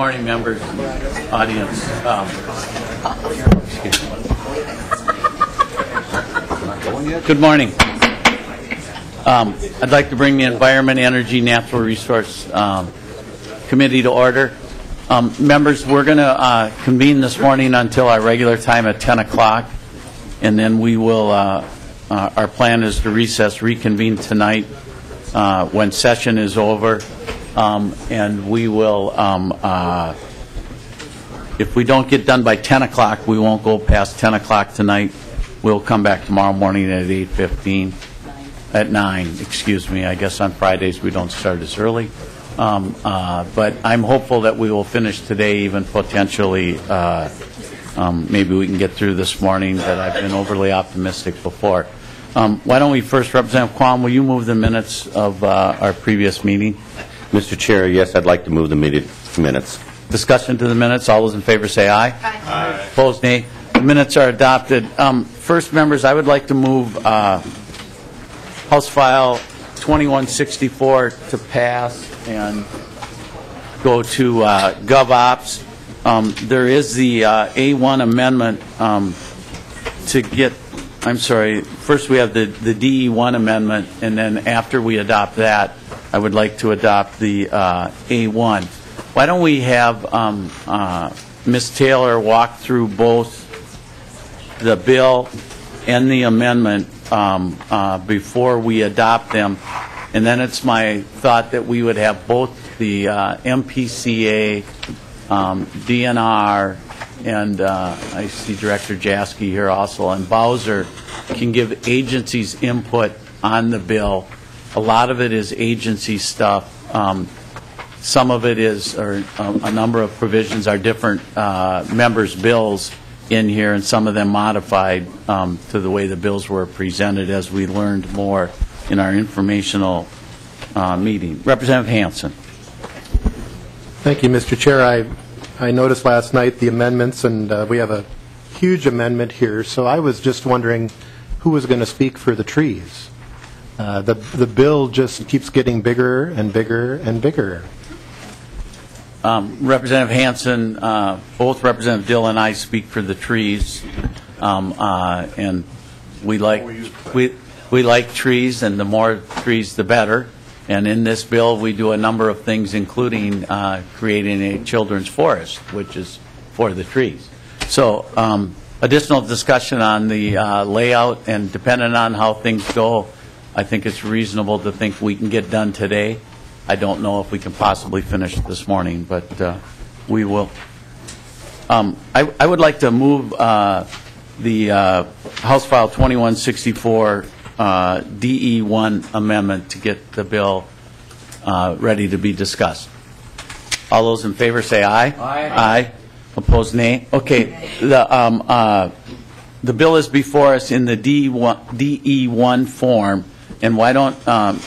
morning, members, audience. Good morning. I'd like to bring the Environment, Energy, Natural Resource Committee to order. Members, we're going to convene this morning until our regular time at 10 o'clock, and then we will, our plan is to reconvene tonight when session is over, and we will, if we don't get done by 10 o'clock, we won't go past 10 o'clock tonight. We'll come back tomorrow morning at 8:15. At 9, excuse me. I guess on Fridays we don't start as early. But I'm hopeful that we will finish today, even potentially, maybe we can get through this morning, but I've been overly optimistic before. Why don't we first, Representative Quam, will you move the minutes of our previous meeting? Mr. Chair, yes, I'd like to move the minutes. Discussion to the minutes. All those in favor say aye. Aye. Opposed, nay. The minutes are adopted. First, members, I would like to move House File 2164 to pass and go to GovOps. There is the A1 amendment to get, I'm sorry, first we have the DE1 amendment, and then after we adopt that, I would like to adopt the A1. Why don't we have Ms. Taylor walk through both the bill and the amendment before we adopt them, and then it's my thought that we would have both the MPCA, DNR, and I see Director Jaski here also, and Bowser can give agencies input on the bill. A lot of it is agency stuff. Some of it is, or a number of provisions are different members' bills in here, and some of them modified to the way the bills were presented as we learned more in our informational meeting. Representative Hansen. Thank you, Mr. Chair. I noticed last night the amendments, and we have a huge amendment here, so I was just wondering who was going to speak for the trees. The bill just keeps getting bigger and bigger and bigger. Representative Hansen, both Representative Dill and I speak for the trees, and we like trees, and the more trees, the better. And in this bill, we do a number of things, including creating a children's forest, which is for the trees. So, additional discussion on the layout, and depending on how things go, I think it's reasonable to think we can get done today. I don't know if we can possibly finish this morning, but we will. I would like to move the House File 2164 DE1 amendment to get the bill ready to be discussed. All those in favor say aye. Aye. Aye. Opposed, nay. Okay. The bill is before us in the DE1 form. And why don't,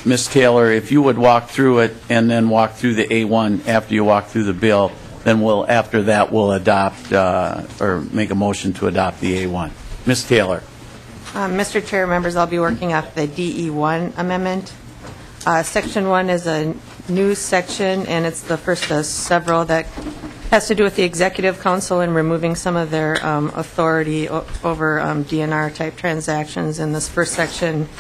Ms. Taylor, if you would walk through it and then walk through the A1 after you walk through the bill, then after that we'll adopt or make a motion to adopt the A1. Ms. Taylor. Mr. Chair, members, I'll be working off the DE1 amendment. Section 1 is a new section, and it's the first of several that has to do with the Executive Council and removing some of their authority over DNR-type transactions. And this first section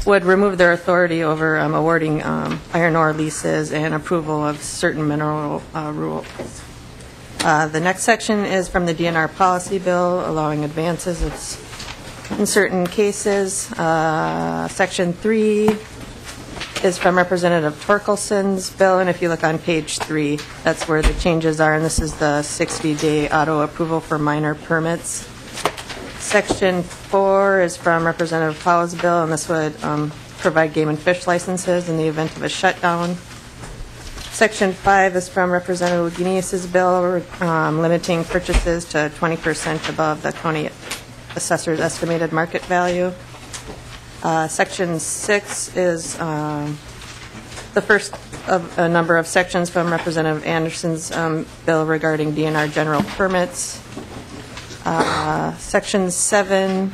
would remove their authority over awarding iron ore leases and approval of certain mineral rules. The next section is from the DNR policy bill, allowing advances in certain cases. Section 3 is from Representative Torkelson's bill, and if you look on page 3, that's where the changes are, and this is the 60-day auto approval for minor permits. Section 4 is from Representative Powell's bill, and this would provide game and fish licenses in the event of a shutdown. Section 5 is from Representative Guinness's bill, limiting purchases to 20% above the county assessor's estimated market value. Section 6 is the first of a number of sections from Representative Anderson's bill regarding DNR general permits. Section 7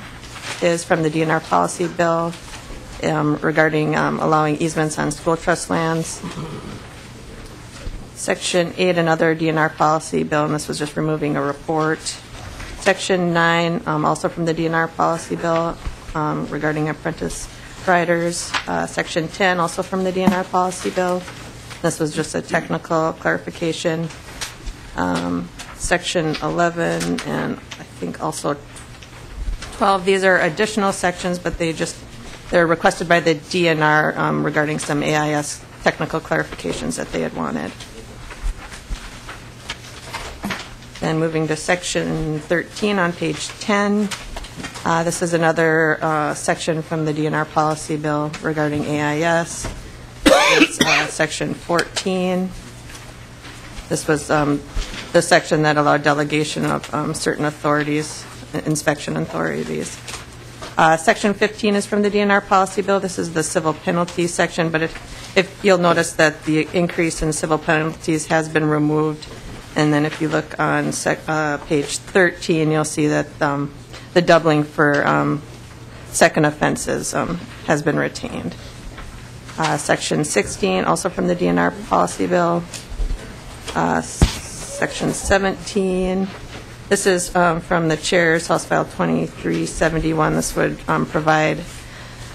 is from the DNR policy bill regarding allowing easements on school trust lands. Section 8, another DNR policy bill, and this was just removing a report. Section 9, also from the DNR policy bill regarding apprentice riders. Section 10, also from the DNR policy bill. This was just a technical clarification. Section 11 and I think also 12, these are additional sections, but they're requested by the DNR regarding some AIS technical clarifications that they had wanted. Then moving to Section 13 on page 10. This is another section from the DNR policy bill regarding AIS. It's Section 14. This was the section that allowed delegation of certain authorities, inspection authorities. Section 15 is from the DNR policy bill. This is the civil penalty section, but if you'll notice that the increase in civil penalties has been removed. And then if you look on page 13, you'll see that the doubling for second offenses has been retained. Section 16, also from the DNR policy bill. Section 17, this is from the chair's House File 2371. This would provide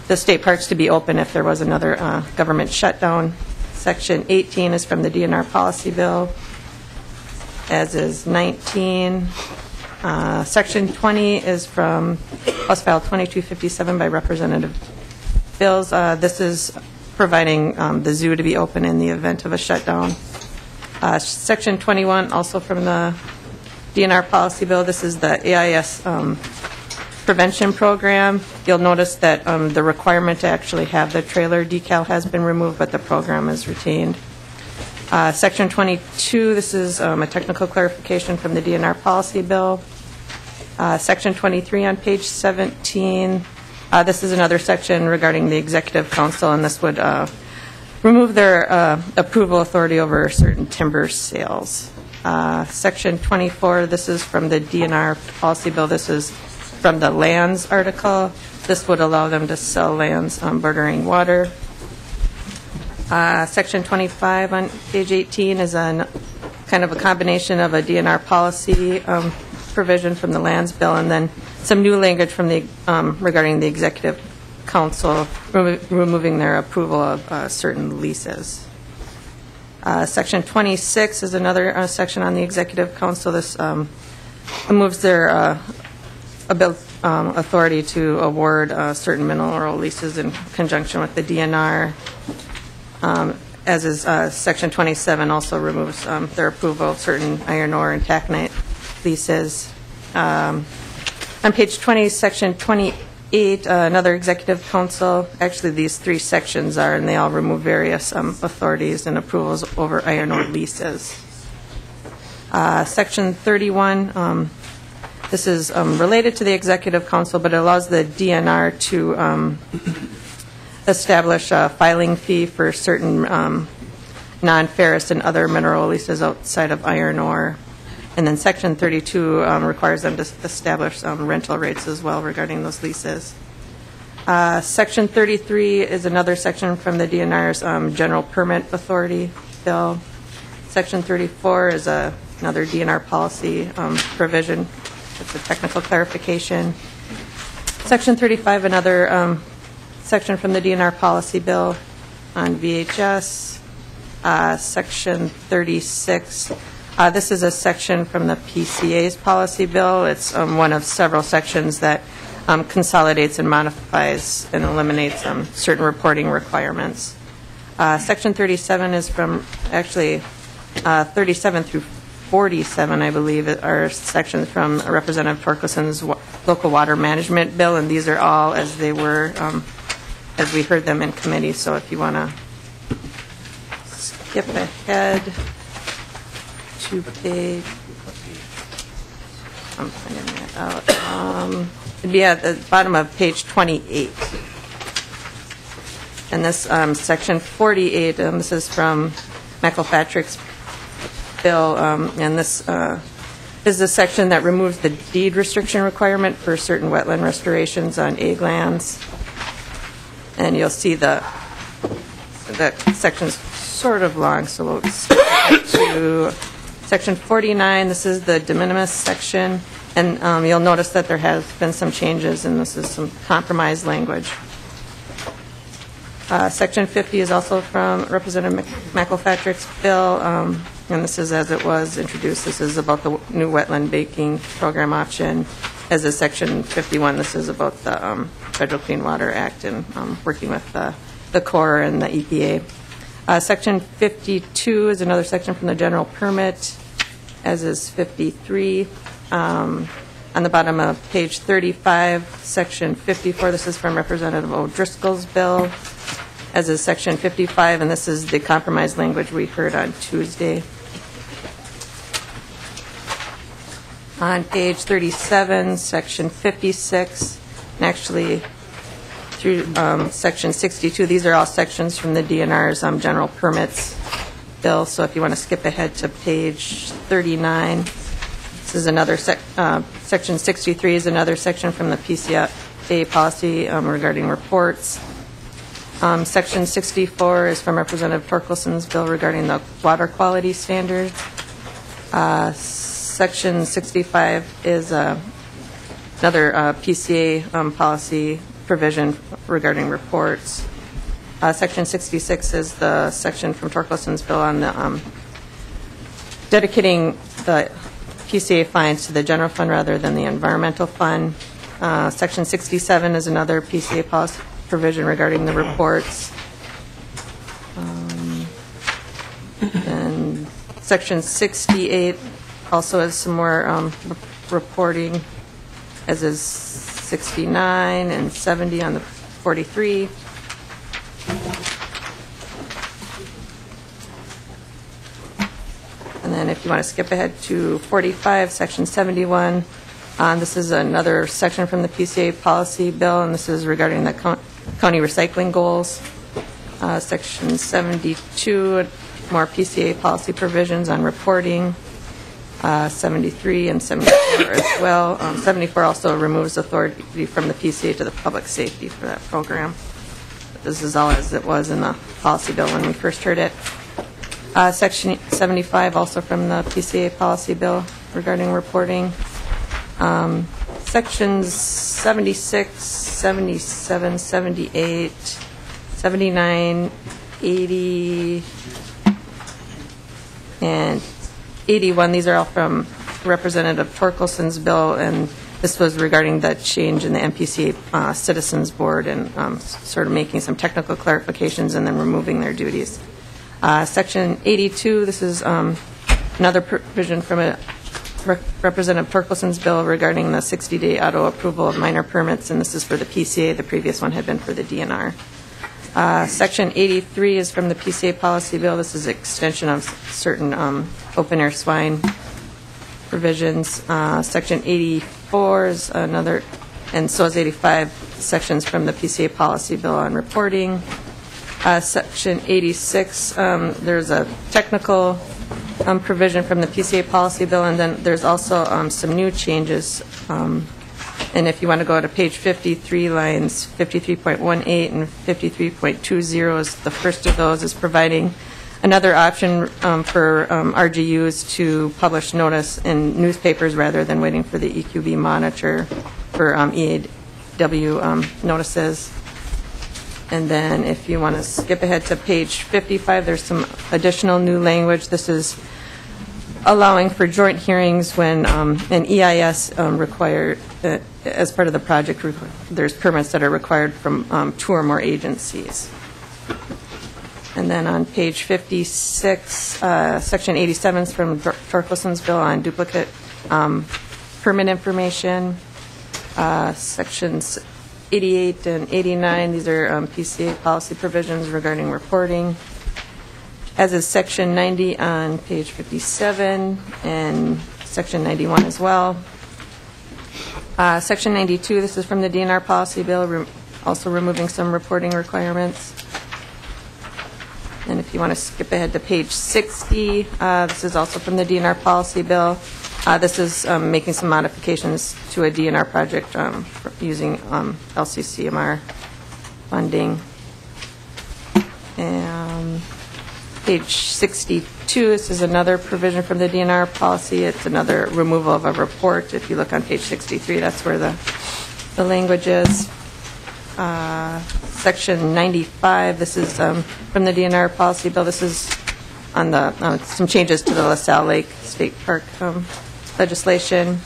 the state parks to be open if there was another government shutdown. Section 18 is from the DNR policy bill, as is 19. Section 20 is from House File 2257 by Representative Bills. This is providing the zoo to be open in the event of a shutdown. Section 21, also from the DNR policy bill. This is the AIS prevention program. You'll notice that the requirement to actually have the trailer decal has been removed, but the program is retained. Section 22, this is a technical clarification from the DNR policy bill. Section 23 on page 17, this is another section regarding the Executive Council, and this would remove their approval authority over certain timber sales. Section 24, this is from the DNR policy bill. This is from the lands article. This would allow them to sell lands bordering water. Section 25 on page 18 is kind of a combination of a DNR policy provision from the lands bill and then some new language from the regarding the Executive Council removing their approval of certain leases. Section 26 is another section on the Executive Council. This moves their authority to award certain mineral leases in conjunction with the DNR. As is Section 27 also removes their approval of certain iron ore and taconite leases. On page 20, Section 28, another Executive Council. Actually, these three sections are, and they all remove various authorities and approvals over iron ore leases. Section 31, this is related to the Executive Council, but it allows the DNR to establish a filing fee for certain non-ferrous and other mineral leases outside of iron ore. And then Section 32 requires them to establish rental rates as well regarding those leases. Section 33 is another section from the DNR's General Permit Authority bill. Section 34 is another DNR policy provision. It's a technical clarification. Section 35, another section from the DNR policy bill on VHS. Section 36, this is a section from the PCA's policy bill. It's one of several sections that consolidates and modifies and eliminates certain reporting requirements. Section 37 is from, actually, 37 through 47, I believe, are sections from Representative Torkelson's local water management bill, and these are all as they were, as we heard them in committee. So if you want to skip ahead to page, I'm finding that out. It'd be at the bottom of page 28. And this section 48, this is from McElpatrick's bill, and this is the section that removes the deed restriction requirement for certain wetland restorations on ag lands. And you'll see the section's sort of long, so we'll skip ahead to Section 49. This is the de minimis section, and you'll notice that there has been some changes, and this is some compromise language. Section 50 is also from Representative McElpatrick's bill, and this is as it was introduced. This is about the new wetland baking program option. As is Section 51, this is about the Federal Clean Water Act and working with the Corps and the EPA. Section 52 is another section from the general permit, as is 53. On the bottom of page 35, Section 54, this is from Representative O'Driscoll's bill, as is Section 55, and this is the compromise language we heard on Tuesday. On page 37, Section 56, and actually through Section 62, these are all sections from the DNR's general permits bill, so if you want to skip ahead to page 39, this is another Section 63 is another section from the PCA policy regarding reports. Section 64 is from Representative Torkelson's bill regarding the water quality standards. Section 65 is another PCA policy provision regarding reports. Section 66 is the section from Torkelson's bill on the dedicating the PCA fines to the general fund rather than the environmental fund. Section 67 is another PCA policy provision regarding the reports. And Section 68 also has some more reporting, as is 69 and 70 on the 43. And then if you want to skip ahead to 45, Section 71, this is another section from the PCA policy bill, and this is regarding the county recycling goals. Section 72, more PCA policy provisions on reporting. 73 and 74 as well. 74 also removes authority from the PCA to the public safety for that program. This is all as it was in the policy bill when we first heard it. Section 75 also from the PCA policy bill regarding reporting. Sections 76, 77, 78, 79, 80, and 81, these are all from Representative Torkelson's bill, and this was regarding the change in the MPCA Citizens Board and sort of making some technical clarifications and then removing their duties. Section 82, this is another provision from Representative Torkelson's bill regarding the 60-day auto approval of minor permits, and this is for the PCA. The previous one had been for the DNR. Section 83 is from the PCA policy bill. This is extension of certain open-air swine provisions. Section 84 is another, and so is 85 sections from the PCA policy bill on reporting. Section 86, there's a technical provision from the PCA policy bill, and then there's also some new changes. And if you want to go to page 53, lines 53.18 and 53.20 is the first of those, is providing another option for RGUs to publish notice in newspapers rather than waiting for the EQB monitor for EAW notices. And then if you want to skip ahead to page 55, there's some additional new language. This is allowing for joint hearings when an EIS required, as part of the project, there's permits that are required from 2 or more agencies. And then on page 56, Section 87 is from Torkelson's bill on duplicate permit information. Sections 88 and 89, these are PCA policy provisions regarding reporting, as is Section 90 on page 57 and Section 91 as well. Section 92, this is from the DNR policy bill, also removing some reporting requirements. And if you want to skip ahead to page 60, this is also from the DNR policy bill. This is making some modifications to a DNR project using LCCMR funding. And Page 62, this is another provision from the DNR policy. It's another removal of a report. If you look on page 63, that's where the language is. Section 95, this is from the DNR policy bill. This is on the some changes to the LaSalle Lake State Park legislation.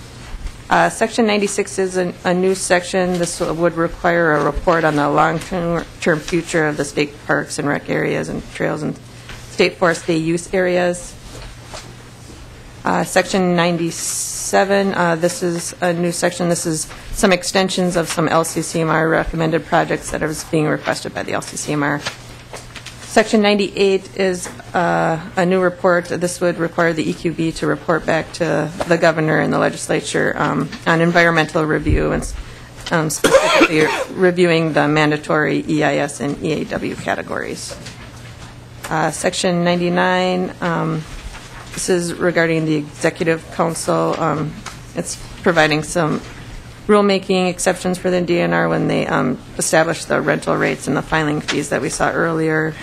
Section 96 is a new section. This would require a report on the long-term future of the state parks and rec areas and trails and state forest day use areas. Section 97, this is a new section. This is some extensions of some LCCMR recommended projects that are being requested by the LCCMR. Section 98 is a new report. This would require the EQB to report back to the governor and the legislature on environmental review and specifically reviewing the mandatory EIS and EAW categories. Section 99, this is regarding the Executive Council. It's providing some rulemaking exceptions for the DNR when they establish the rental rates and the filing fees that we saw earlier.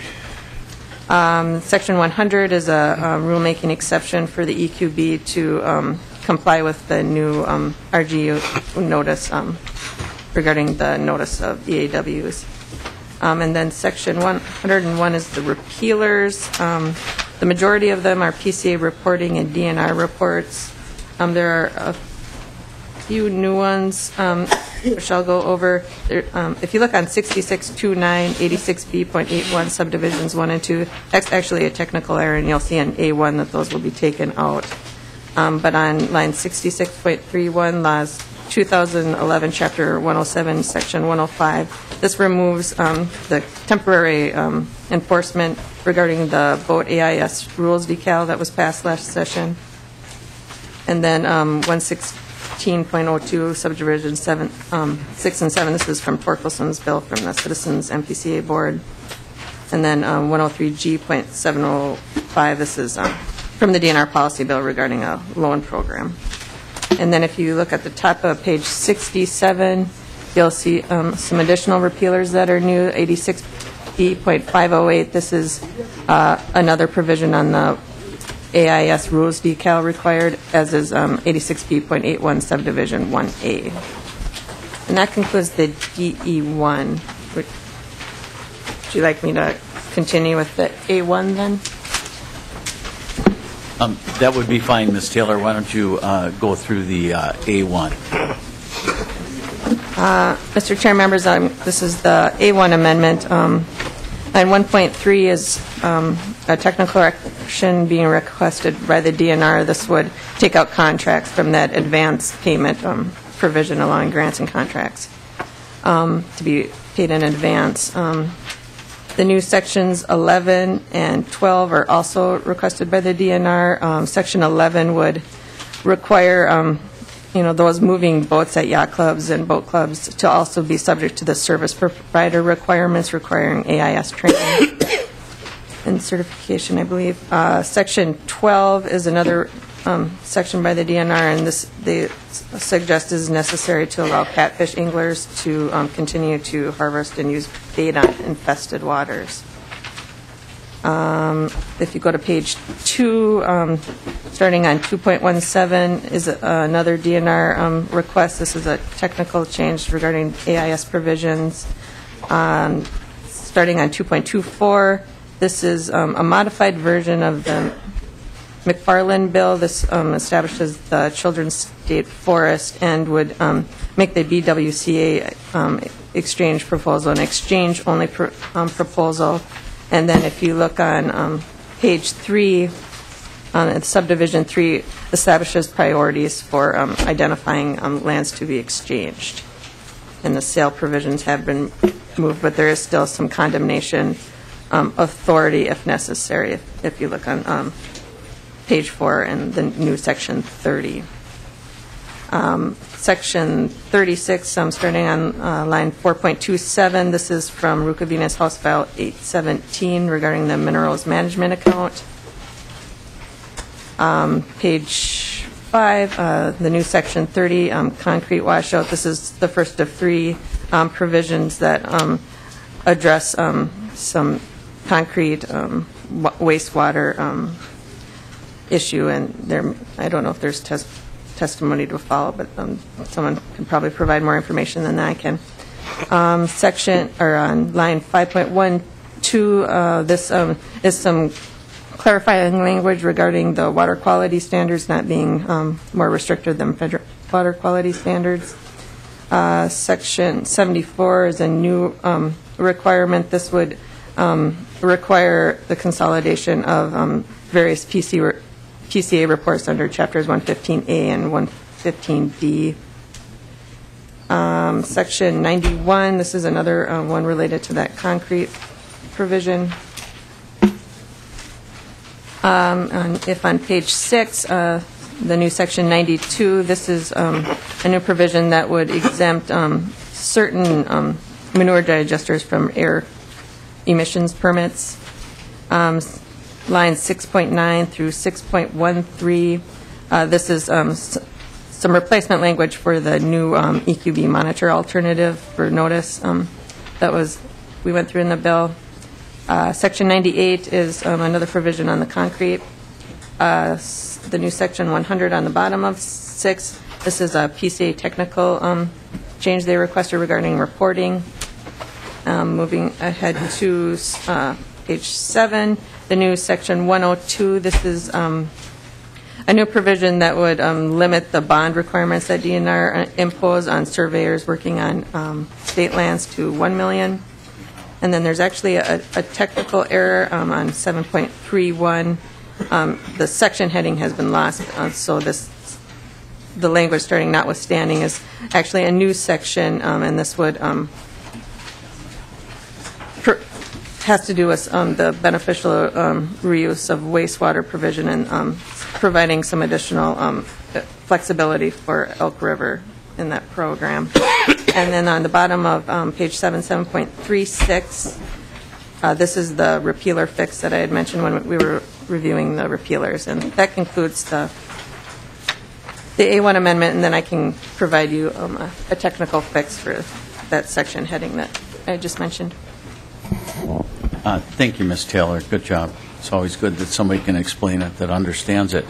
Section 100 is a rulemaking exception for the EQB to comply with the new RGU notice regarding the notice of EAWs. And then Section 101 is the repealers. The majority of them are PCA reporting and DNR reports. There are a few new ones which I'll go over. If you look on 6629, 86B.81 subdivisions 1 and 2, that's actually a technical error, and you'll see in A1 that those will be taken out. But on line 66.31, laws 2011, Chapter 107, Section 105, this removes the temporary enforcement regarding the boat AIS rules decal that was passed last session. And then 116.02, subdivision 6 and 7, this is from Torkelson's bill from the Citizens MPCA Board. And then 103G.705, this is from the DNR policy bill regarding a loan program. And then if you look at the top of page 67, you'll see some additional repealers that are new. 86B.508, this is another provision on the AIS rules decal required, as is 86B.81 subdivision 1A. And that concludes the DE1. Would you like me to continue with the A1 then? That would be fine, Ms. Taylor. Why don't you go through the A1? Mr. Chair, members, this is the A1 amendment. And 1.3 is a technical correction being requested by the DNR. This would take out contracts from that advance payment provision allowing grants and contracts to be paid in advance. The new sections 11 and 12 are also requested by the DNR. Section 11 would require those moving boats at yacht clubs and boat clubs to also be subject to the service provider requirements requiring AIS training and certification, I believe. Section 12 is another section by the DNR, and this they suggest is necessary to allow catfish anglers to continue to harvest and use bait on infested waters. If you go to page 2, starting on 2.17 is another DNR request. This is a technical change regarding AIS provisions. Starting on 2.24, this is a modified version of the McFarland bill. This establishes the Children's State Forest and would make the BWCA exchange proposal an exchange-only proposal. And then if you look on page 3, subdivision 3 establishes priorities for identifying lands to be exchanged. And the sale provisions have been moved, but there is still some condemnation authority if necessary, if you look on page 4 and the new section 30. Section 36, starting on line 4.27, this is from Rukavina's House File 817 regarding the minerals management account. Page 5, the new section 30, concrete washout. This is the first of 3 provisions that address some concrete wastewater issue, and I don't know if there's testimony to follow, but someone can probably provide more information than I can. On line 5.12, this is some clarifying language regarding the water quality standards not being more restricted than federal water quality standards. Section 74 is a new requirement. This would require the consolidation of various PCA reports under Chapters 115A and 115D. Section 91, this is another one related to that concrete provision. If on page 6, the new section 92, this is a new provision that would exempt certain manure digesters from air emissions permits. Lines 6.9 through 6.13, this is some replacement language for the new EQB monitor alternative for notice we went through in the bill. Section 98 is another provision on the concrete. The new section 100 on the bottom of 6, this is a PCA technical change they requested regarding reporting. Moving ahead to page 7, the new section 102, this is a new provision that would limit the bond requirements that DNR impose on surveyors working on state lands to $1 million. And then there's actually a technical error on 7.31. The section heading has been lost, so the language starting notwithstanding is actually a new section, and this would has to do with the beneficial reuse of wastewater provision and providing some additional flexibility for Elk River in that program. And then on the bottom of page 7.36, this is the repealer fix that I had mentioned when we were reviewing the repealers. And that concludes the A1 amendment, and then I can provide you a technical fix for that section heading that I just mentioned. Thank you, Ms. Taylor. Good job. It's always good that somebody can explain it that understands it.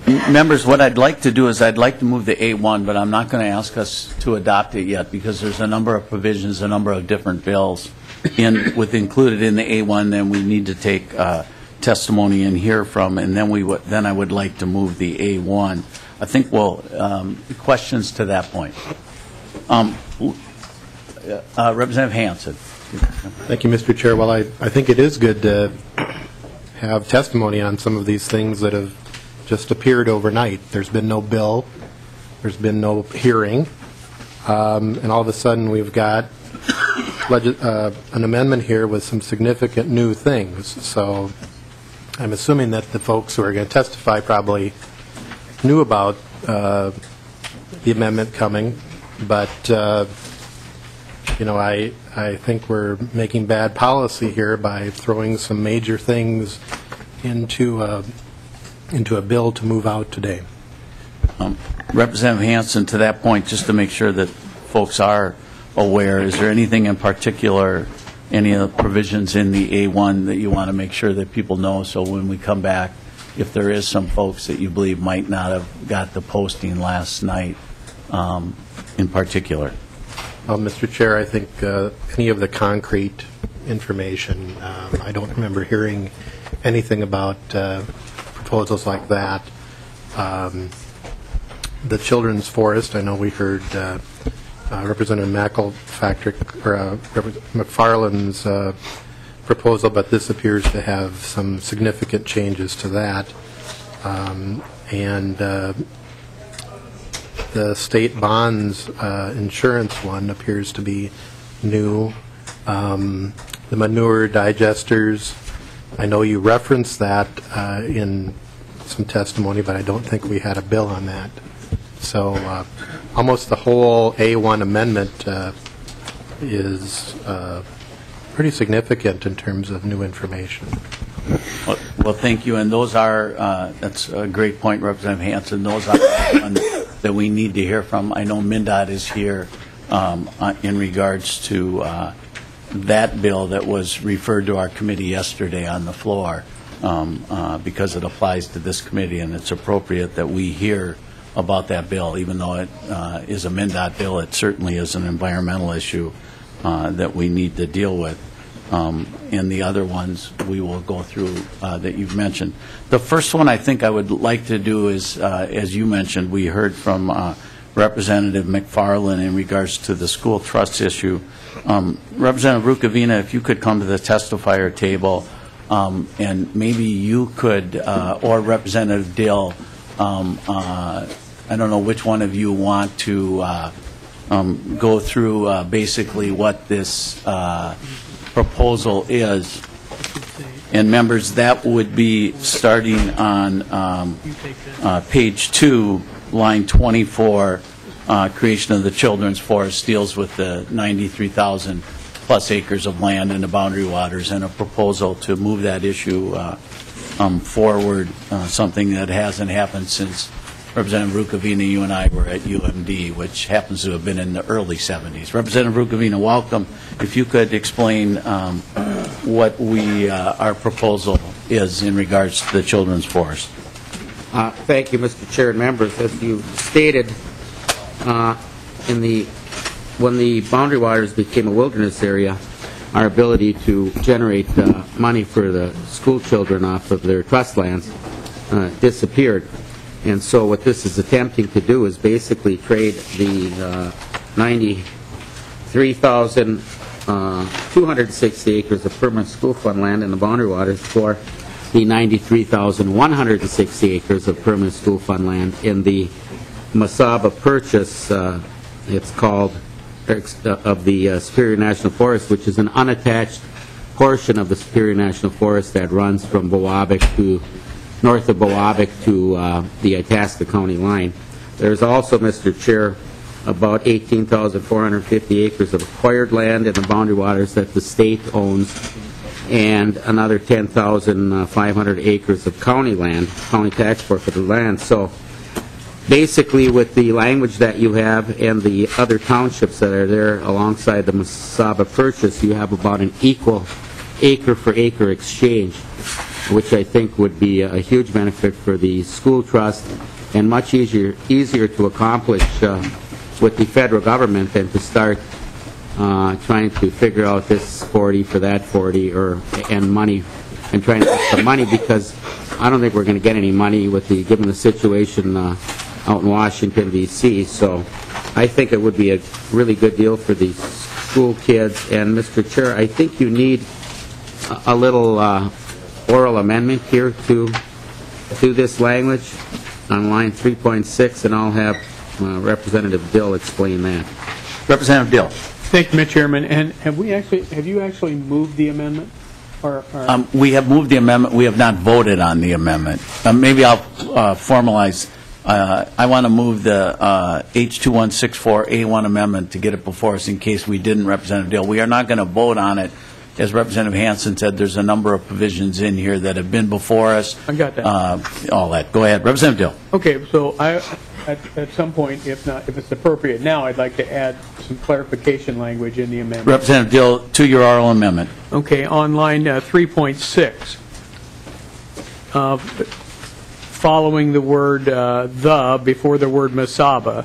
Members, what I'd like to do is I'd like to move the A1, but I'm not going to ask us to adopt it yet because there's a number of provisions, a number of different bills included in the A1. Then we need to take testimony and hear from, and then I would like to move the A1. I think questions to that point. Representative Hansen. Thank you, Mr. Chair. Well, I think it is good to have testimony on some of these things that have just appeared overnight. There's been no bill. There's been no hearing. And all of a sudden we've got an amendment here with some significant new things. So I'm assuming that the folks who are going to testify probably knew about the amendment coming. But, I think we're making bad policy here by throwing some major things into a bill to move out today. Representative Hansen, to that point, just to make sure that folks are aware, is there anything in particular, any of the provisions in the A1 that you want to make sure that people know, so when we come back, if there is some folks that you believe might not have got the posting last night in particular? Mr. Chair, I think any of the concrete information, I don't remember hearing anything about proposals like that. The Children's Forest, I know we heard Representative McFarland's proposal, but this appears to have some significant changes to that. And the state bonds insurance one appears to be new. The manure digesters, I know you referenced that in some testimony, but I don't think we had a bill on that. So almost the whole A1 amendment is pretty significant in terms of new information. Well, thank you. And those are, that's a great point, Representative Hansen. Those are the ones that we need to hear from. I know MnDOT is here in regards to that bill that was referred to our committee yesterday on the floor, because it applies to this committee, and it's appropriate that we hear about that bill. Even though it is a MnDOT bill, it certainly is an environmental issue that we need to deal with. And the other ones we will go through that you've mentioned. The first one I think I would like to do is, as you mentioned, we heard from Representative McFarland in regards to the school trust issue. Representative Rukavina, if you could come to the testifier table, and maybe you could, or Representative Dill, I don't know which one of you want to go through basically what this proposal is. And members, that would be starting on page 2, line 24, creation of the Children's Forest, deals with the 93,000 plus acres of land in the boundary waters, and a proposal to move that issue forward, something that hasn't happened since Representative Rukavina, you and I were at UMD, which happens to have been in the early 70s. Representative Rukavina, welcome. If you could explain what our proposal is in regards to the Children's Forest. Thank you, Mr. Chair and members. As you stated, when the boundary waters became a wilderness area, our ability to generate money for the school children off of their trust lands disappeared. And so what this is attempting to do is basically trade the 93,260 acres of permanent school fund land in the boundary waters for the 93,160 acres of permanent school fund land in the Mesaba purchase, it's called, of the Superior National Forest, which is an unattached portion of the Superior National Forest that runs from north of Bowabic to the Itasca County line. There's also, Mr. Chair, about 18,450 acres of acquired land in the boundary waters that the state owns, and another 10,500 acres of county land, county tax forfeited land. So basically, with the language that you have and the other townships that are there alongside the Mesaba purchase, you have about an equal acre-for-acre exchange, which I think would be a huge benefit for the school trust and much easier to accomplish with the federal government than to start trying to figure out this 40 for that 40 and money and trying to get some money, because I don't think we're going to get any money given the situation out in Washington, D.C. So I think it would be a really good deal for the school kids. And Mr. Chair, I think you need a little oral amendment here to this language on line 3.6, and I'll have Representative Dill explain that. Representative Dill. Thank you, Mr. Chairman. And have you actually moved the amendment? We have moved the amendment. We have not voted on the amendment. Maybe I'll formalize. I want to move the H2164A1 amendment to get it before us in case we didn't, Representative Dill. We are not going to vote on it. As Representative Hansen said, there's a number of provisions in here that have been before us. I got that. All that. Go ahead, Representative Dill. Okay, so at some point, if it's appropriate now, I'd like to add some clarification language in the amendment. Representative Dill, to your oral amendment. Okay, on line 3.6, following the word the before the word Mesaba,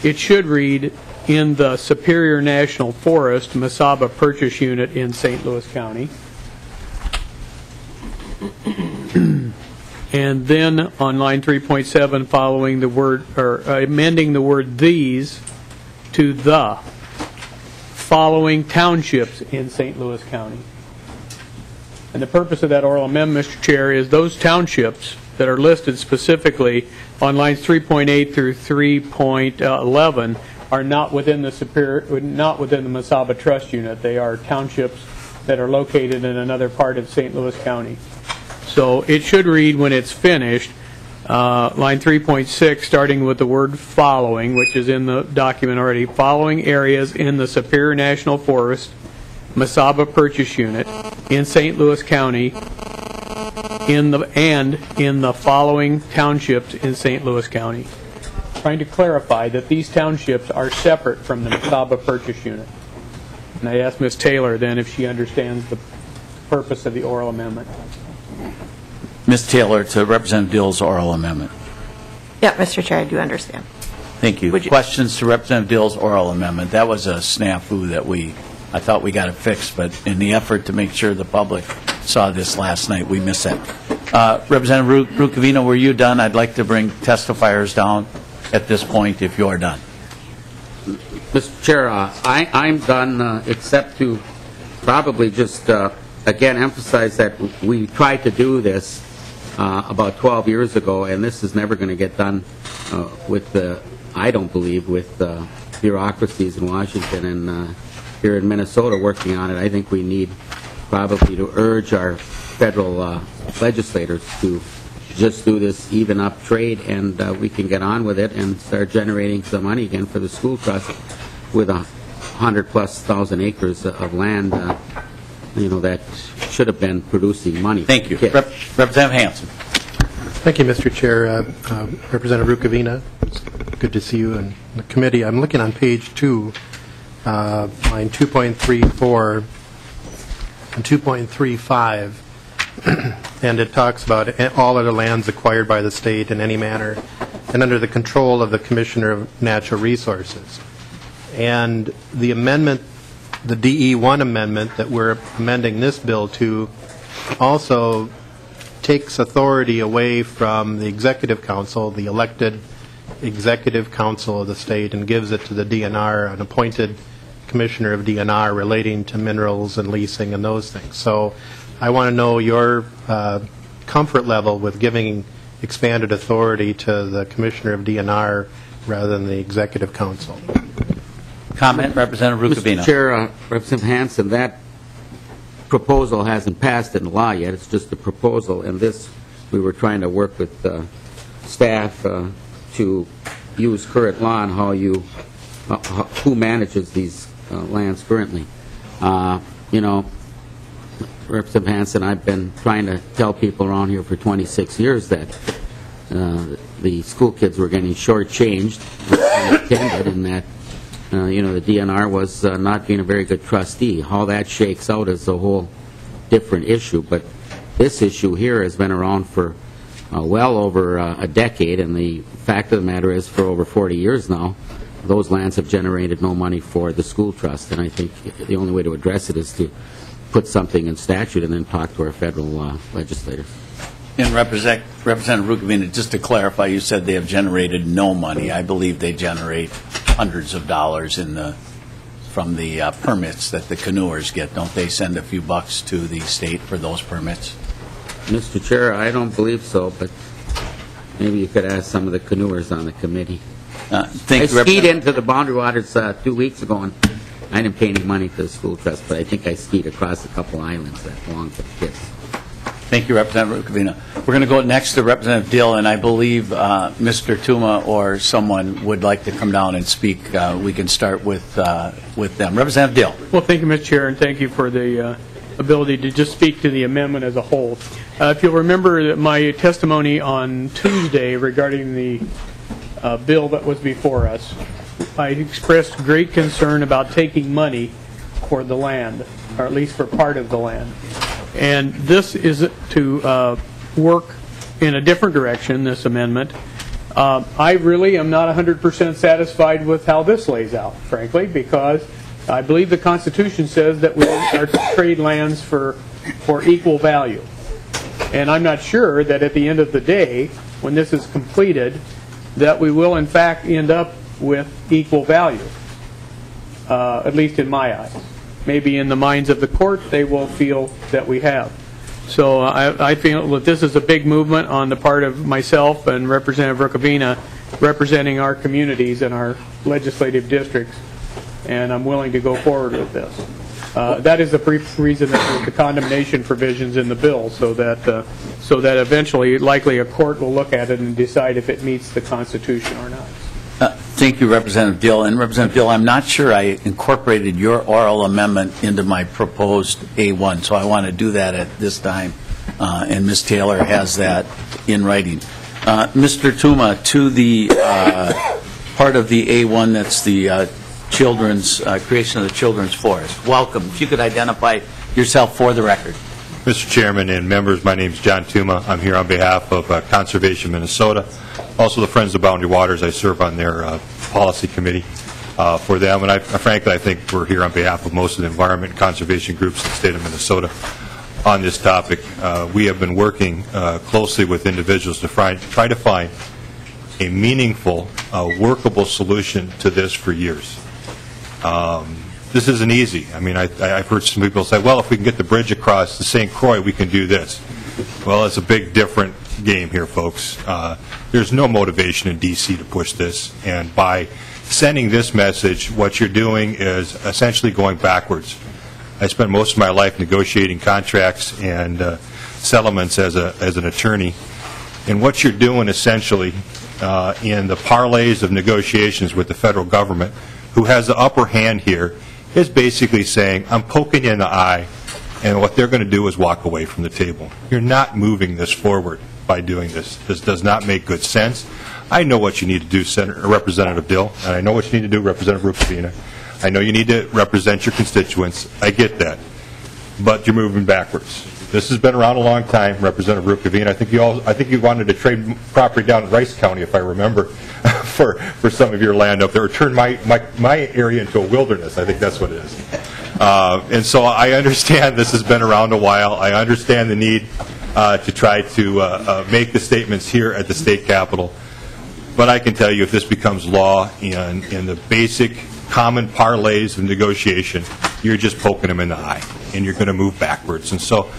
it should read, in the Superior National Forest Mesaba Purchase Unit in St. Louis County. And then on line 3.7, following the word, or amending the word these to the following townships in St. Louis County. And the purpose of that oral amendment, Mr. Chair, is those townships that are listed specifically on lines 3.8 through 3.11 are not within the Mesaba Trust Unit. They are townships that are located in another part of St. Louis County. So it should read, when it's finished, line 3.6, starting with the word following, which is in the document already, following areas in the Superior National Forest Mesaba Purchase Unit in St. Louis County in the following townships in St. Louis County. Trying to clarify that these townships are separate from the Mesaba Purchase Unit. And I asked Ms. Taylor then if she understands the purpose of the oral amendment. Ms. Taylor, to Representative Dill's oral amendment. Yeah, Mr. Chair, I do understand. Thank you. Would you- Questions to Representative Dill's oral amendment? That was a snafu that I thought we got it fixed, but in the effort to make sure the public saw this last night, we missed that. Representative Rukavina, were you done? I'd like to bring testifiers down at this point if you're done. Mr. Chair, I'm done, except to probably just, again, emphasize that we tried to do this about 12 years ago, and this is never going to get done I don't believe, with bureaucracies in Washington and here in Minnesota working on it. I think we need probably to urge our federal legislators to just do this even up trade, and we can get on with it and start generating some money again for the school trust with 100,000+ acres of land, that should have been producing money. Thank you. Representative Hansen. Thank you, Mr. Chair. Representative Rukavina, it's good to see you in the committee. I'm looking on page 2, line 2.34 and 2.35, and it talks about all other lands acquired by the state in any manner and under the control of the Commissioner of Natural Resources. And the amendment, the DE1 amendment that we're amending this bill to, also takes authority away from the Executive Council, the elected Executive Council of the state, and gives it to the DNR, an appointed Commissioner of DNR relating to minerals and leasing and those things. So I want to know your comfort level with giving expanded authority to the Commissioner of DNR rather than the Executive Council. Comment, Representative Rukavina. Mr. Chair, Representative Hansen, that proposal hasn't passed into law yet. It's just a proposal, and this, we were trying to work with staff to use current law on how who manages these lands currently. Representative Hansen, I've been trying to tell people around here for 26 years that the school kids were getting shortchanged, and that the DNR was not being a very good trustee. How that shakes out is a whole different issue, but this issue here has been around for well over a decade, and the fact of the matter is for over 40 years now, those lands have generated no money for the school trust, and I think the only way to address it is to put something in statute and then talk to our federal legislators. And Representative Rukavina, just to clarify, you said they have generated no money. I believe they generate hundreds of dollars from the permits that the canoers get. Don't they send a few bucks to the state for those permits? Mr. Chair, I don't believe so, but maybe you could ask some of the canoers on the committee. I skied into the Boundary Waters 2 weeks ago, and I didn't pay any money to the school trust, but I think I skied across a couple islands that belong to the kids. Thank you, Representative Rukavina. We're going to go next to Representative Dill, and I believe Mr. Tuma or someone would like to come down and speak. We can start with them. Representative Dill. Well, thank you, Mr. Chair, and thank you for the ability to just speak to the amendment as a whole. If you'll remember my testimony on Tuesday regarding the bill that was before us, I expressed great concern about taking money for the land, or at least for part of the land. And this is to work in a different direction, this amendment. I really am not 100% satisfied with how this lays out, frankly, because I believe the Constitution says that we are to trade lands for equal value. And I'm not sure that at the end of the day, when this is completed, that we will in fact end up with equal value, at least in my eyes. Maybe in the minds of the court, they will feel that we have. So I feel that this is a big movement on the part of myself and Representative Rukavina, representing our communities and our legislative districts, and I'm willing to go forward with this. That is the brief reason that there's the condemnation provisions in the bill, so that eventually, likely, a court will look at it and decide if it meets the Constitution or not. Thank you, Representative Dill. And Representative Dill, I'm not sure I incorporated your oral amendment into my proposed A1, so I want to do that at this time. And Ms. Taylor has that in writing. Mr. Tuma, to the part of the A1 that's the children's creation of the children's forest. Welcome. If you could identify yourself for the record. Mr. Chairman and members, my name is John Tuma. I'm here on behalf of Conservation Minnesota, also the Friends of Boundary Waters. I serve on their policy committee for them, and frankly, I think we're here on behalf of most of the environment and conservation groups in the state of Minnesota on this topic. We have been working closely with individuals to try to find a meaningful, workable solution to this for years. This isn't easy. I mean, I've heard some people say, well, if we can get the bridge across the St. Croix, we can do this. Well, it's a big different game here, folks. There's no motivation in D.C. to push this, and by sending this message, what you're doing is essentially going backwards. I spent most of my life negotiating contracts and settlements as an attorney, and what you're doing essentially in the parlays of negotiations with the federal government, who has the upper hand here, is basically saying, I'm poking you in the eye, and what they're going to do is walk away from the table. You're not moving this forward by doing this. This does not make good sense. I know what you need to do, Representative Dill, and I know what you need to do, Representative Rukavina. I know you need to represent your constituents. I get that. But you're moving backwards. This has been around a long time, Representative Rukavina. I think you wanted to trade property down in Rice County, if I remember, for some of your land up there, or turn my area into a wilderness. I think that's what it is. And so I understand this has been around a while. I understand the need to try to make the statements here at the state capitol. But I can tell you, if this becomes law in the basic common parlays of negotiation, you're just poking them in the eye, and you're going to move backwards. And so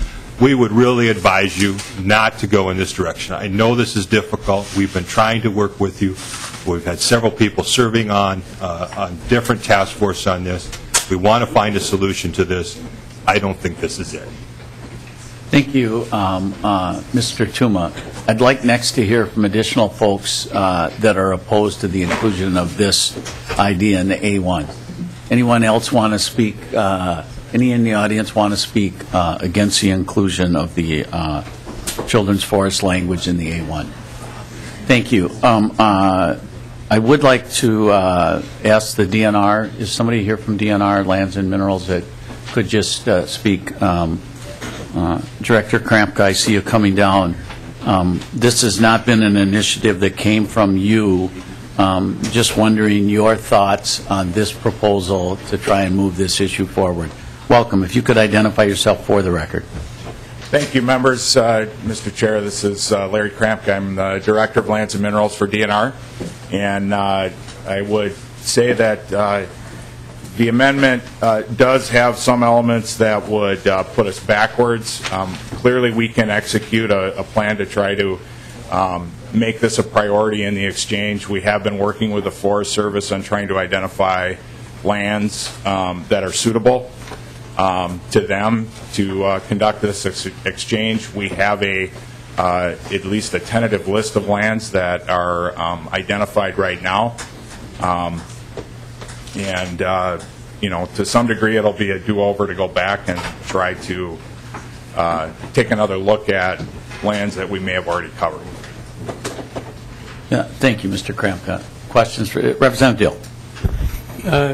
we would really advise you not to go in this direction. I know this is difficult. We've been trying to work with you. We've had several people serving on different task forces on this. We want to find a solution to this. I don't think this is it. Thank you, Mr. Tuma. I'd like next to hear from additional folks that are opposed to the inclusion of this idea in the A1. Anyone else want to speak? Any in the audience want to speak against the inclusion of the children's forest language in the A1? Thank you. I would like to ask the DNR, is somebody here from DNR, Lands and Minerals, that could just speak? Director Krampka, I see you coming down. This has not been an initiative that came from you. Just wondering your thoughts on this proposal to try and move this issue forward. Welcome. If you could identify yourself for the record. Thank you, members. Mr. Chair, this is Larry Krampka. I'm the Director of Lands and Minerals for DNR. And I would say that the amendment does have some elements that would put us backwards. Clearly, we can execute a plan to try to make this a priority in the exchange. We have been working with the Forest Service on trying to identify lands that are suitable to them to conduct this exchange. We have at least a tentative list of lands that are identified right now. To some degree, it'll be a do-over to go back and try to take another look at lands that we may have already covered. Yeah, thank you, Mr. Krampka. Questions for Representative Dill?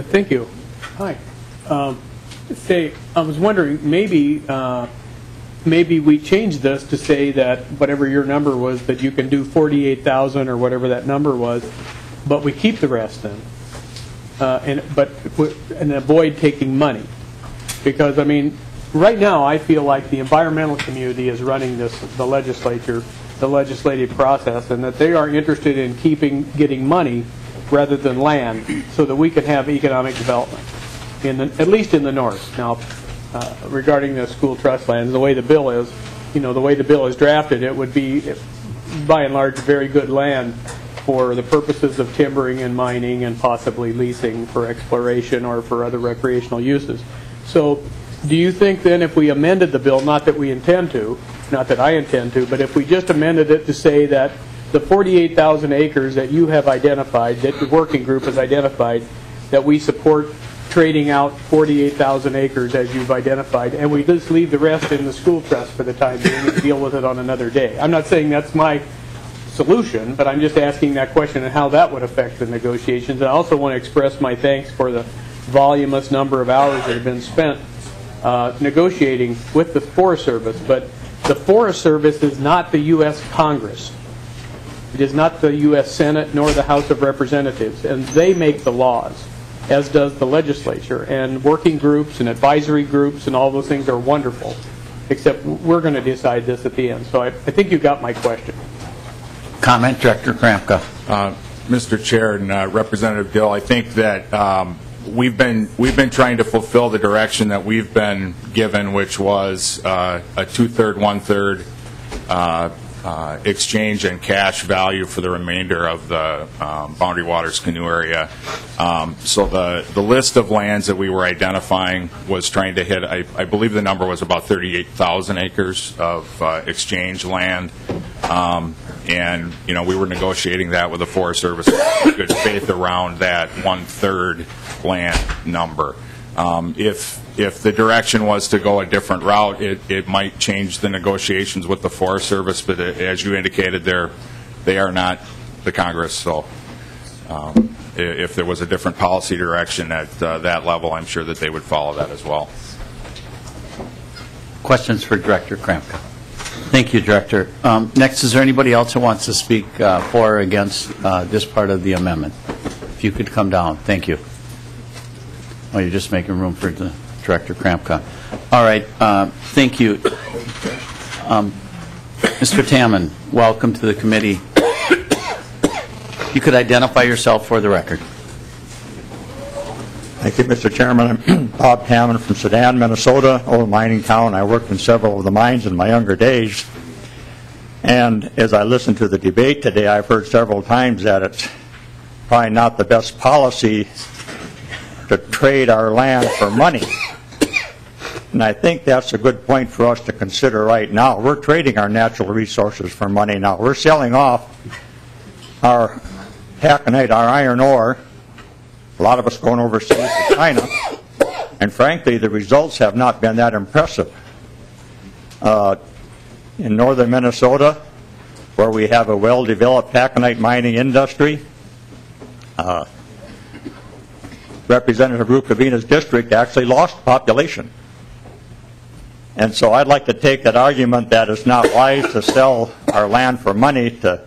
Thank you. Hi. I was wondering, maybe we change this to say that whatever your number was, that you can do 48,000 or whatever that number was, but we keep the rest then. And avoid taking money, because I mean, right now I feel like the environmental community is running the legislative process, and that they are interested in getting money rather than land, so that we can have economic development, at least in the north. Now, regarding the school trust lands, the way the bill is drafted, it would be by and large very good land for the purposes of timbering and mining and possibly leasing for exploration or for other recreational uses. So do you think then, if we amended the bill, not that I intend to, but if we just amended it to say that the 48,000 acres that you have identified, that the working group has identified, that we support trading out 48,000 acres as you've identified, and we just leave the rest in the school trust for the time being and deal with it on another day? I'm not saying that's my solution, but I'm just asking that question and how that would affect the negotiations. I also want to express my thanks for the voluminous number of hours that have been spent negotiating with the Forest Service, but the Forest Service is not the U.S. Congress. It is not the U.S. Senate nor the House of Representatives, and they make the laws, as does the legislature. And working groups and advisory groups and all those things are wonderful, except we're going to decide this at the end. So I think you got my question. Comment, Director Kramka. Mr. Chair and Representative Dill, I think that we've been trying to fulfill the direction that we've been given, which was a 2/3, 1/3 exchange and cash value for the remainder of the Boundary Waters canoe area. So the list of lands that we were identifying was trying to hit, I believe the number was about 38,000 acres of exchange land. And, you know, we were negotiating that with the Forest Service in good faith around that 1/3 land number. If the direction was to go a different route, it might change the negotiations with the Forest Service, but as you indicated, they are not the Congress. So if there was a different policy direction at that level, I'm sure that they would follow that as well. Questions for Director Kramka? Thank you, Director. Next, is there anybody else who wants to speak for or against this part of the amendment? If you could come down. Thank you. Oh, you're just making room for the Director Kramka. All right. Thank you. Mr. Tammon, welcome to the committee. You could identify yourself for the record. Thank you, Mr. Chairman. I'm Bob Tammon from Sedan, Minnesota, old mining town. I worked in several of the mines in my younger days. And as I listened to the debate today, I've heard several times that it's probably not the best policy to trade our land for money. And I think that's a good point for us to consider right now. We're trading our natural resources for money now. We're selling off our taconite, our iron ore, a lot of us going overseas to China, and frankly, the results have not been that impressive. In northern Minnesota, where we have a well-developed taconite mining industry, Representative Rukavina's district actually lost population. And so I'd like to take that argument that it's not wise to sell our land for money to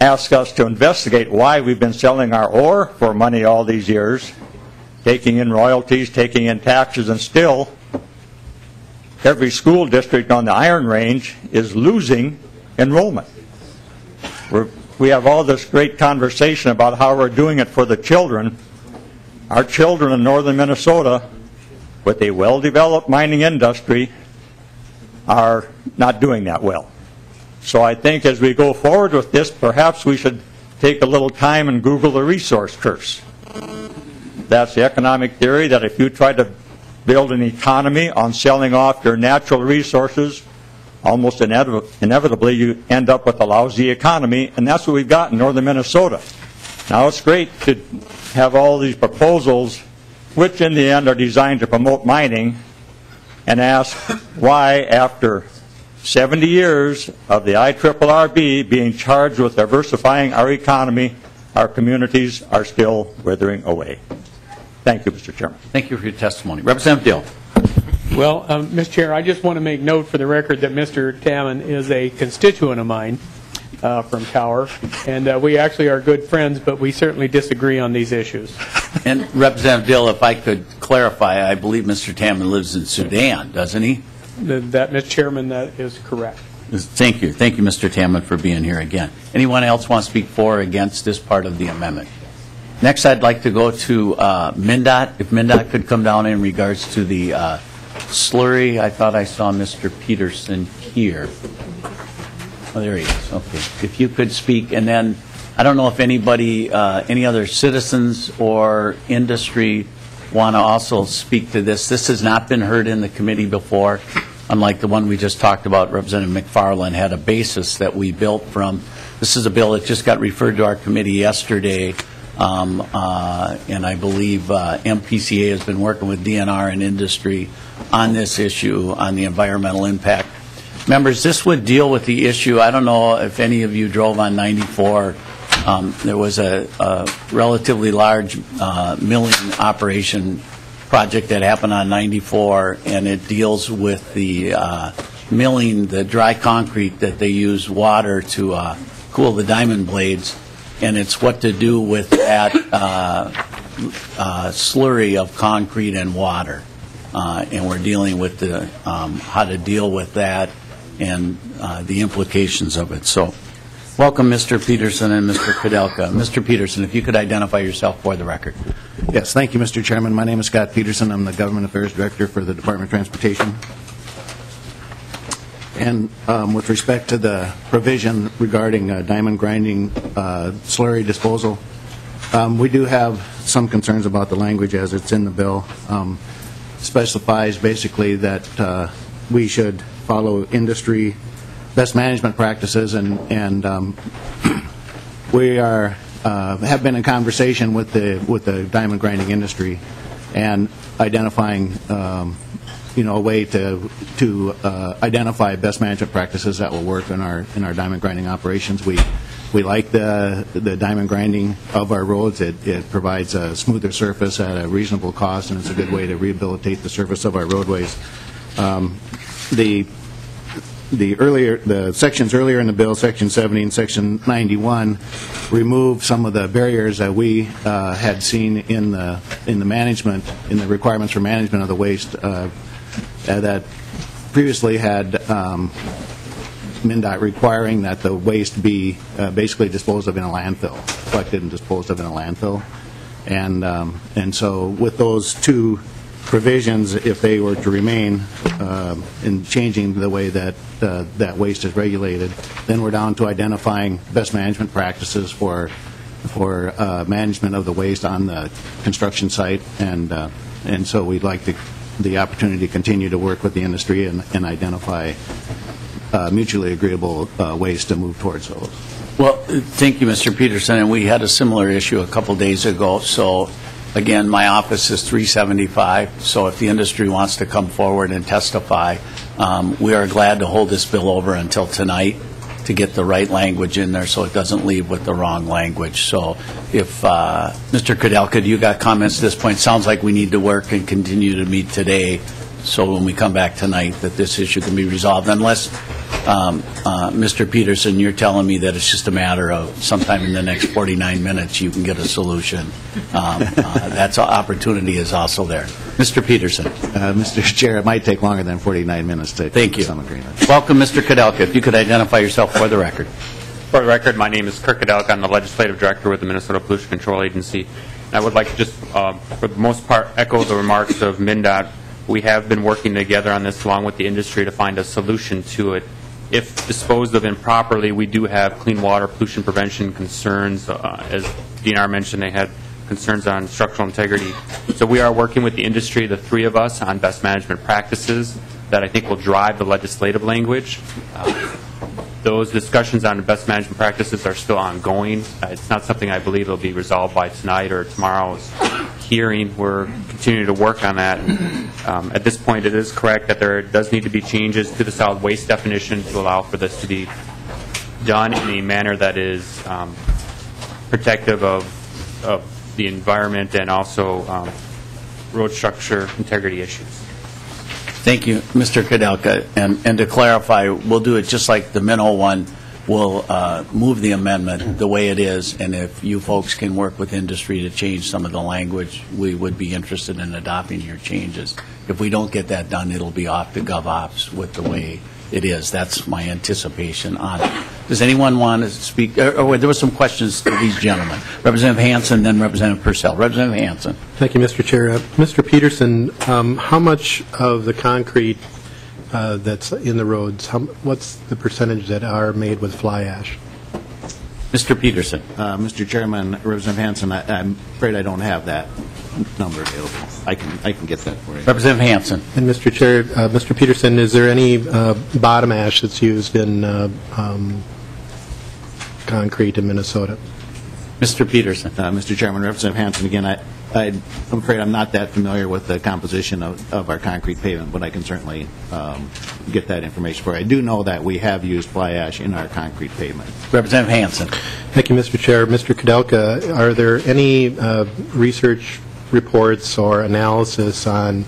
ask us to investigate why we've been selling our ore for money all these years, taking in royalties, taking in taxes, and still every school district on the Iron Range is losing enrollment. We have all this great conversation about how we're doing it for the children. Our children in northern Minnesota, with a well-developed mining industry, are not doing that well. So I think as we go forward with this, perhaps we should take a little time and Google the resource curse. That's the economic theory that if you try to build an economy on selling off your natural resources, almost inevitably you end up with a lousy economy, and that's what we've got in northern Minnesota. Now, it's great to have all these proposals, which in the end are designed to promote mining, and ask why, after 70 years of the IRRB being charged with diversifying our economy, our communities are still withering away. Thank you, Mr. Chairman. Thank you for your testimony. Representative Dill. Well, Mr. Chair, I just want to make note for the record that Mr. Tammon is a constituent of mine from Tower, and we actually are good friends, but we certainly disagree on these issues. And Representative Dill, if I could clarify, I believe Mr. Tammon lives in Sudan, doesn't he? That, Mr. Chairman, that is correct. Thank you. Thank you, Mr. Tammon, for being here again. Anyone else want to speak for or against this part of the amendment? Next, I'd like to go to MnDOT. If MnDOT could come down in regards to the slurry. I thought I saw Mr. Peterson here. Oh, there he is. Okay. If you could speak, and then I don't know if anybody, any other citizens or industry want to also speak to this. This has not been heard in the committee before, unlike the one we just talked about. Representative McFarland had a basis that we built from. This is a bill that just got referred to our committee yesterday, and I believe MPCA has been working with DNR and industry on this issue, on the environmental impact. Members, this would deal with the issue, I don't know if any of you drove on 94. There was a relatively large milling operation project that happened on 94, and it deals with the milling, the dry concrete that they use water to cool the diamond blades, and it's what to do with that slurry of concrete and water. And we're dealing with the how to deal with that and the implications of it. So, welcome, Mr. Peterson and Mr. Kudelka. Mr. Peterson, if you could identify yourself for the record. Yes, thank you, Mr. Chairman. My name is Scott Peterson. I'm the Government Affairs Director for the Department of Transportation. And with respect to the provision regarding diamond grinding slurry disposal, we do have some concerns about the language as it's in the bill. Specifies basically that we should follow industry best management practices, and we have been in conversation with the diamond grinding industry and identifying a way to identify best management practices that will work in our diamond grinding operations. We like the diamond grinding of our roads. It provides a smoother surface at a reasonable cost, and it's a good way to rehabilitate the surface of our roadways. The sections earlier in the bill, Section 70 and Section 91, remove some of the barriers that we had seen in the management, in the requirements for management of the waste that previously had MnDOT requiring that the waste be basically disposed of in a landfill, collected and disposed of in a landfill. And so with those two provisions, if they were to remain in changing the way that that waste is regulated, then we're down to identifying best management practices for management of the waste on the construction site, and so we'd like the opportunity to continue to work with the industry and identify mutually agreeable ways to move towards those. Well, thank you, Mr. Peterson, and we had a similar issue a couple days ago. So, again, my office is 375, so if the industry wants to come forward and testify, we are glad to hold this bill over until tonight to get the right language in there so it doesn't leave with the wrong language. So if, Mr. Kudelka, you got comments at this point? Sounds like we need to work and continue to meet today so when we come back tonight that this issue can be resolved, unless, Mr. Peterson, you're telling me that it's just a matter of sometime in the next 49 minutes you can get a solution. That opportunity is also there. Mr. Peterson. Mr. Chair, it might take longer than 49 minutes to come to some agreement. Welcome, Mr. Kudelka. If you could identify yourself for the record. For the record, my name is Kirk Kudelka. I'm the Legislative Director with the Minnesota Pollution Control Agency. And I would like to just, for the most part, echo the remarks of MnDOT. We have been working together on this along with the industry to find a solution to it. If disposed of improperly, we do have clean water pollution prevention concerns. As DNR mentioned, they had concerns on structural integrity. So we are working with the industry, the three of us, on best management practices that I think will drive the legislative language. Those discussions on best management practices are still ongoing. It's not something I believe will be resolved by tonight or tomorrow's hearing. We're continuing to work on that. At this point, it is correct that there does need to be changes to the solid waste definition to allow for this to be done in a manner that is protective of the environment and also road structure integrity issues. Thank you, Mr. Kudelka. And to clarify, we'll do it just like the Minnow one. We'll move the amendment the way it is, and if you folks can work with industry to change some of the language, we would be interested in adopting your changes. If we don't get that done, it'll be off to GovOps with the way it is. That's my anticipation on it. Does anyone want to speak? There were some questions to these gentlemen. Representative Hansen, then Representative Purcell. Representative Hansen. Thank you, Mr. Chair. Mr. Peterson, how much of the concrete that's in the roads, what's the percentage that are made with fly ash? Mr. Peterson. Mr. Chairman, Representative Hansen, I'm afraid I don't have that number available. I can get that for you. Representative Hansen. And Mr. Chair, Mr. Peterson, is there any bottom ash that's used in concrete in Minnesota? Mr. Peterson. Mr. Chairman, Representative Hanson, again, I'm afraid I'm not that familiar with the composition of our concrete pavement, but I can certainly get that information for you. I do know that we have used fly ash in our concrete pavement. Representative Hanson. Thank you, Mr. Chair. Mr. Kudelka, are there any research reports or analysis on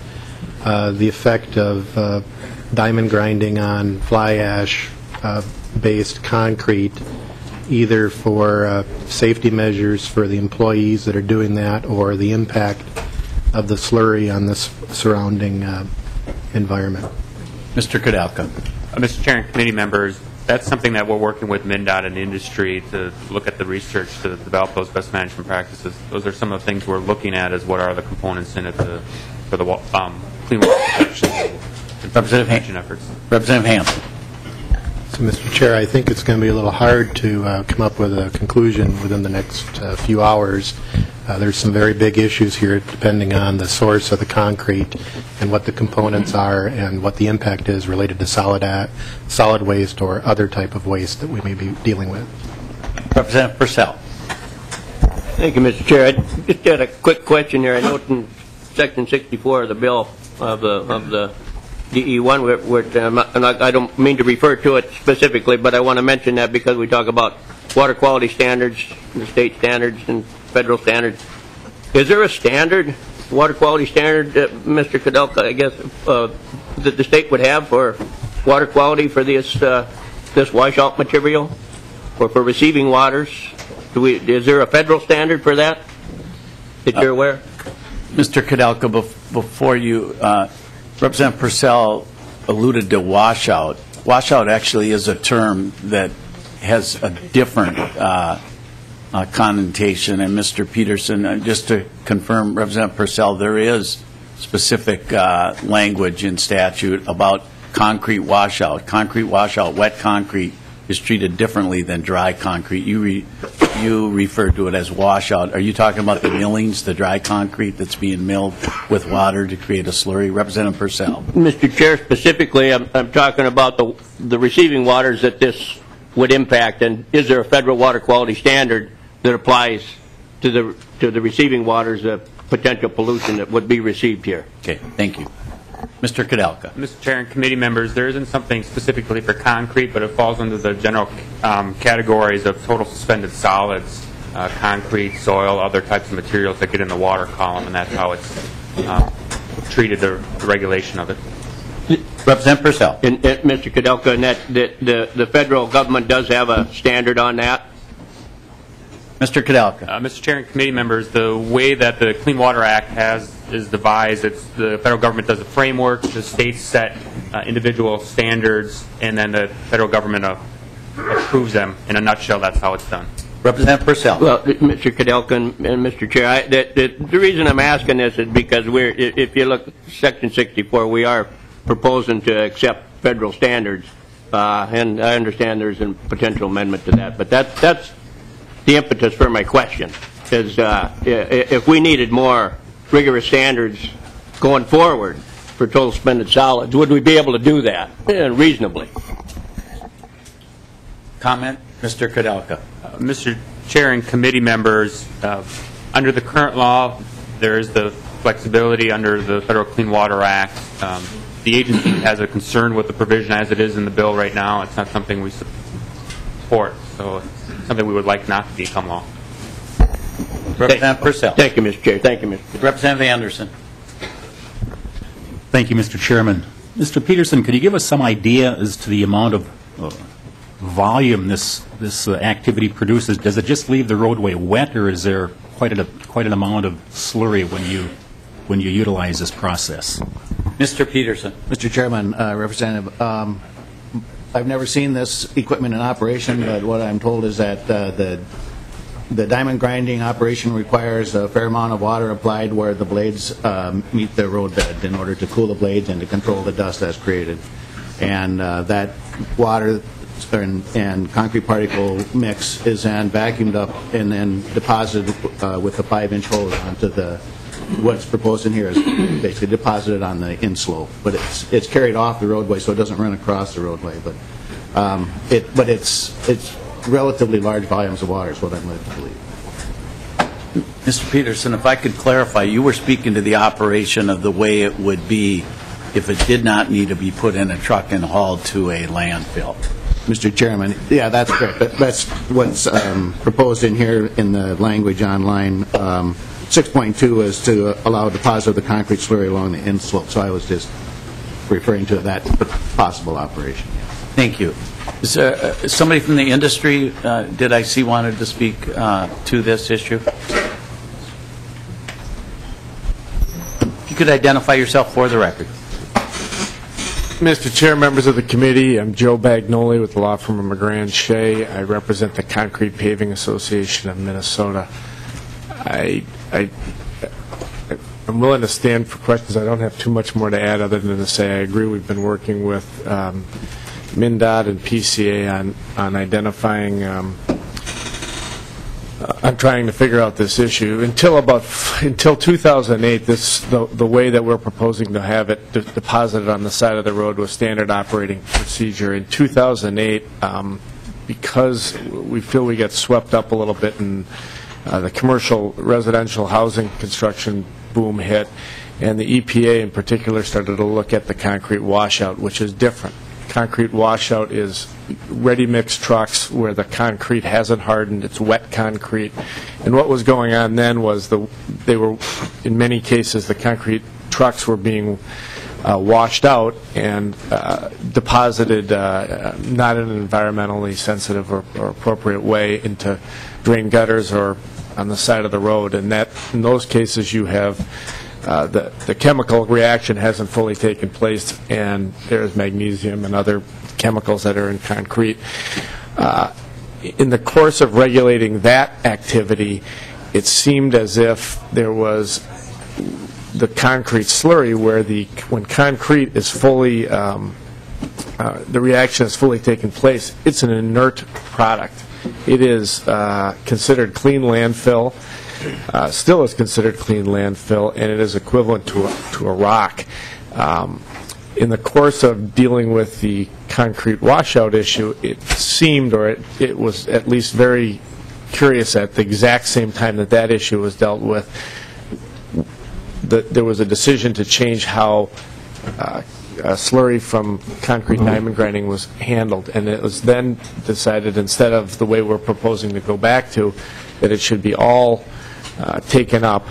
the effect of diamond grinding on fly ash-based concrete, either for safety measures for the employees that are doing that or the impact of the slurry on the surrounding environment? Mr. Kudelka. Mr. Chair and committee members, that's something that we're working with MnDOT and the industry to look at the research to develop those best management practices. Those are some of the things we're looking at as what are the components in it for the clean water protection and prevention efforts. Representative Hanson. So, Mr. Chair, I think it's going to be a little hard to come up with a conclusion within the next few hours. There's some very big issues here depending on the source of the concrete and what the components are and what the impact is related to solid waste or other type of waste that we may be dealing with. Representative Purcell. Thank you, Mr. Chair. I just had a quick question here. I note in Section 64 of the bill of the DE1, I don't mean to refer to it specifically, but I want to mention that because we talk about water quality standards, the state standards and federal standards. Is there a standard, water quality standard, Mr. Kudelka, I guess, that the state would have for water quality for this washout material or for receiving waters? Is there a federal standard for that you're aware? Mr. Kudelka, before you, Representative Purcell alluded to washout. Washout actually is a term that has a different connotation. And Mr. Peterson, just to confirm, Representative Purcell, there is specific language in statute about concrete washout. Concrete washout, wet concrete, is treated differently than dry concrete. You referred to it as washout. Are you talking about the millings, the dry concrete that's being milled with water to create a slurry? Representative Purcell. Mr. Chair, specifically, I'm talking about the receiving waters that this would impact, and is there a federal water quality standard that applies to the receiving waters of potential pollution that would be received here? Okay, thank you. Mr. Kudelka. Mr. Chair and committee members, there isn't something specifically for concrete, but it falls under the general categories of total suspended solids, concrete, soil, other types of materials that get in the water column, and that's how it's treated, the regulation of it. Representative Purcell. And Mr. Kudelka, and that the federal government does have a standard on that? Mr. Kudelka. Mr. Chair and committee members, the way that the Clean Water Act is devised, the federal government does a framework, the states set individual standards, and then the federal government approves them. In a nutshell, that's how it's done. Representative Purcell. Well, Mr. Kudelka and Mr. Chair, the reason I'm asking this is because if you look at Section 64, we are proposing to accept federal standards, and I understand there's a potential amendment to that, but that's the impetus for my question, is if we needed more rigorous standards going forward for total suspended solids, would we be able to do that reasonably? Comment, Mr. Kudelka. Mr. Chair and committee members, under the current law, there is the flexibility under the Federal Clean Water Act. The agency has a concern with the provision as it is in the bill right now. It's not something we support, so it's something we would like not to become law. Representative Purcell. Thank you, Mr. Chair. Thank you, Mr. Chair. Representative Anderson. Thank you, Mr. Chairman. Mr. Peterson, could you give us some idea as to the amount of volume this activity produces? Does it just leave the roadway wet, or is there quite an amount of slurry when you utilize this process? Mr. Peterson. Mr. Chairman, Representative, I've never seen this equipment in operation, but what I'm told is that the diamond grinding operation requires a fair amount of water applied where the blades meet the roadbed in order to cool the blades and to control the dust that's created. And that water and concrete particle mix is then vacuumed up and then deposited with a 5-inch hose onto what's proposed in here is basically deposited on the inslope, but it's carried off the roadway so it doesn't run across the roadway. But it's relatively large volumes of water is what I'm led to believe. Mr. Peterson, if I could clarify, you were speaking to the operation of the way it would be if it did not need to be put in a truck and hauled to a landfill. Mr. Chairman, yeah, that's correct. That's what's proposed in here in the language on line 6.2 is to allow deposit of the concrete slurry along the inslope. So I was just referring to that possible operation. Thank you. Is somebody from the industry, did I see, wanted to speak to this issue? If you could identify yourself for the record. Mr. Chair, members of the committee, I'm Joe Bagnoli with the law firm of McGran Shea. I represent the Concrete Paving Association of Minnesota. I'm willing to stand for questions. I don't have too much more to add other than to say I agree we've been working with MnDOT and PCA on identifying, on trying to figure out this issue. Until 2008, the way that we're proposing to have it deposited on the side of the road was standard operating procedure. In 2008, because we feel we got swept up a little bit in the commercial residential housing construction boom hit, and the EPA in particular started to look at the concrete washout, which is different. Concrete washout is ready-mix trucks where the concrete hasn't hardened, it's wet concrete. And what was going on then was they were, in many cases, the concrete trucks were being washed out and deposited not in an environmentally sensitive or appropriate way into drain gutters or on the side of the road. And that, in those cases, you have the chemical reaction hasn't fully taken place, and there's magnesium and other chemicals that are in concrete. In the course of regulating that activity, it seemed as if there was the concrete slurry where when concrete is fully, the reaction has fully taken place, it's an inert product. It is considered clean landfill. Still is considered clean landfill, and it is equivalent to a rock. In the course of dealing with the concrete washout issue, it seemed, or it was at least very curious at the exact same time that issue was dealt with, there was a decision to change how slurry from concrete diamond grinding was handled, and it was then decided, instead of the way we're proposing to go back to, that it should be all taken up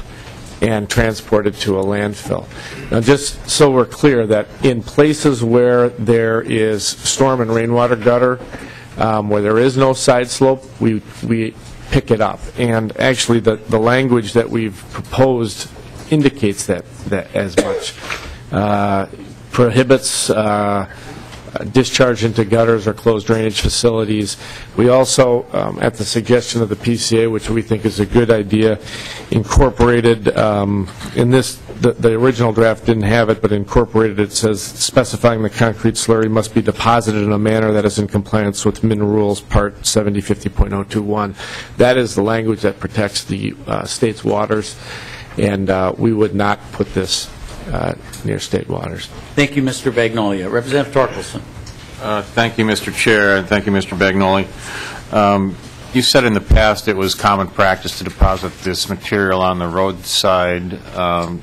and transported to a landfill. Now, just so we're clear, that in places where there is storm and rainwater gutter, where there is no side slope, we pick it up. And actually, the language that we've proposed indicates that as much. Prohibits discharge into gutters or closed drainage facilities. We also, at the suggestion of the PCA, which we think is a good idea, incorporated in this, the original draft didn't have it, but incorporated, it says, specifying the concrete slurry must be deposited in a manner that is in compliance with Min Rules Part 7050.021. That is the language that protects the state's waters, and we would not put this near state waters. Thank you, Mr. Bagnoli. Representative Torkelson. Thank you, Mr. Chair, and thank you, Mr. Bagnoli. You said in the past it was common practice to deposit this material on the roadside.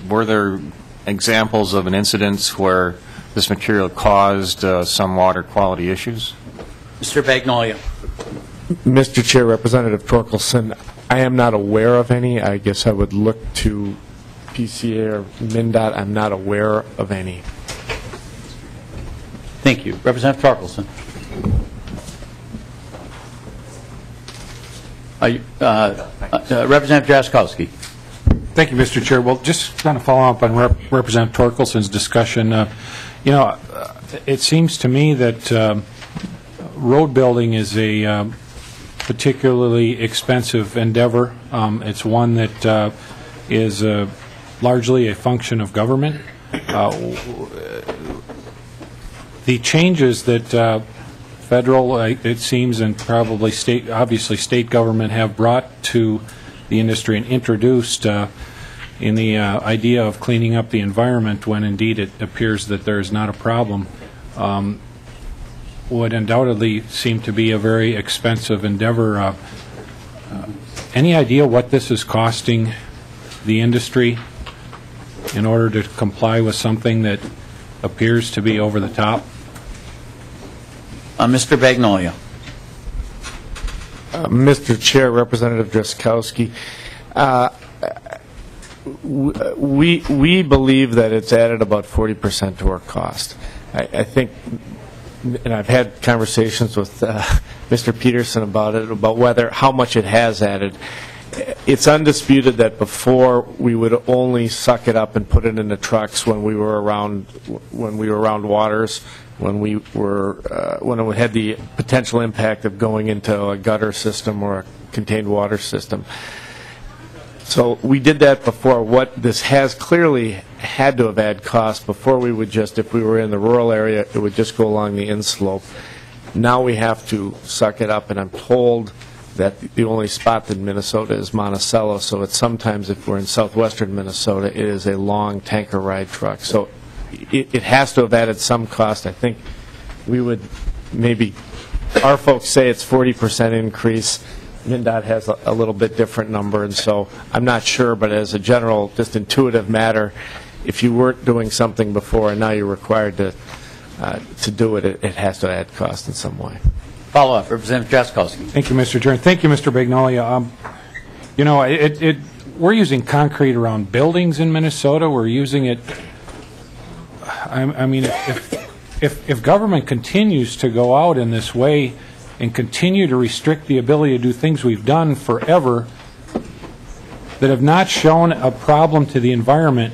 Were there examples of an incident where this material caused some water quality issues? Mr. Bagnoli. Mr. Chair, Representative Torkelson, I am not aware of any. I guess I would look to PCA or MnDOT. I'm not aware of any. Thank you. Representative Torkelson. Representative Jaskowski. Thank you, Mr. Chair. Well, just kind of following up on Representative Torkelson's discussion, it seems to me that road building is a particularly expensive endeavor. It's one that is largely a function of government. The changes that federal, it seems, and probably state, obviously state government have brought to the industry and introduced in the idea of cleaning up the environment, when indeed it appears that there is not a problem, would undoubtedly seem to be a very expensive endeavor. any idea what this is costing the industry in order to comply with something that appears to be over the top? Mr. Bagnolia. Mr. Chair, Representative Drazkowski, we believe that it's added about 40% to our cost. I think, and I've had conversations with Mr. Peterson about it, about how much it has added. It's undisputed that before we would only suck it up and put it in the trucks when we were around waters, when it had the potential impact of going into a gutter system or a contained water system. So we did that before. What this has clearly had to have had cost before, we would just, if we were in the rural area, it would just go along the inslope. Now we have to suck it up, and I'm told that the only spot in Minnesota is Monticello, so it's sometimes, if we're in southwestern Minnesota, it is a long tanker ride truck. So it has to have added some cost. I think we would maybe, our folks say it's 40% increase. MnDOT has a little bit different number, and so I'm not sure, but as a general, just intuitive matter, if you weren't doing something before and now you're required to do it, it has to add cost in some way. Follow-up, Representative Drazkowski. Thank you, Mr. Chair. Thank you, Mr. Bagnolia. We're using concrete around buildings in Minnesota. We're using it. I mean, if government continues to go out in this way and continue to restrict the ability to do things we've done forever that have not shown a problem to the environment,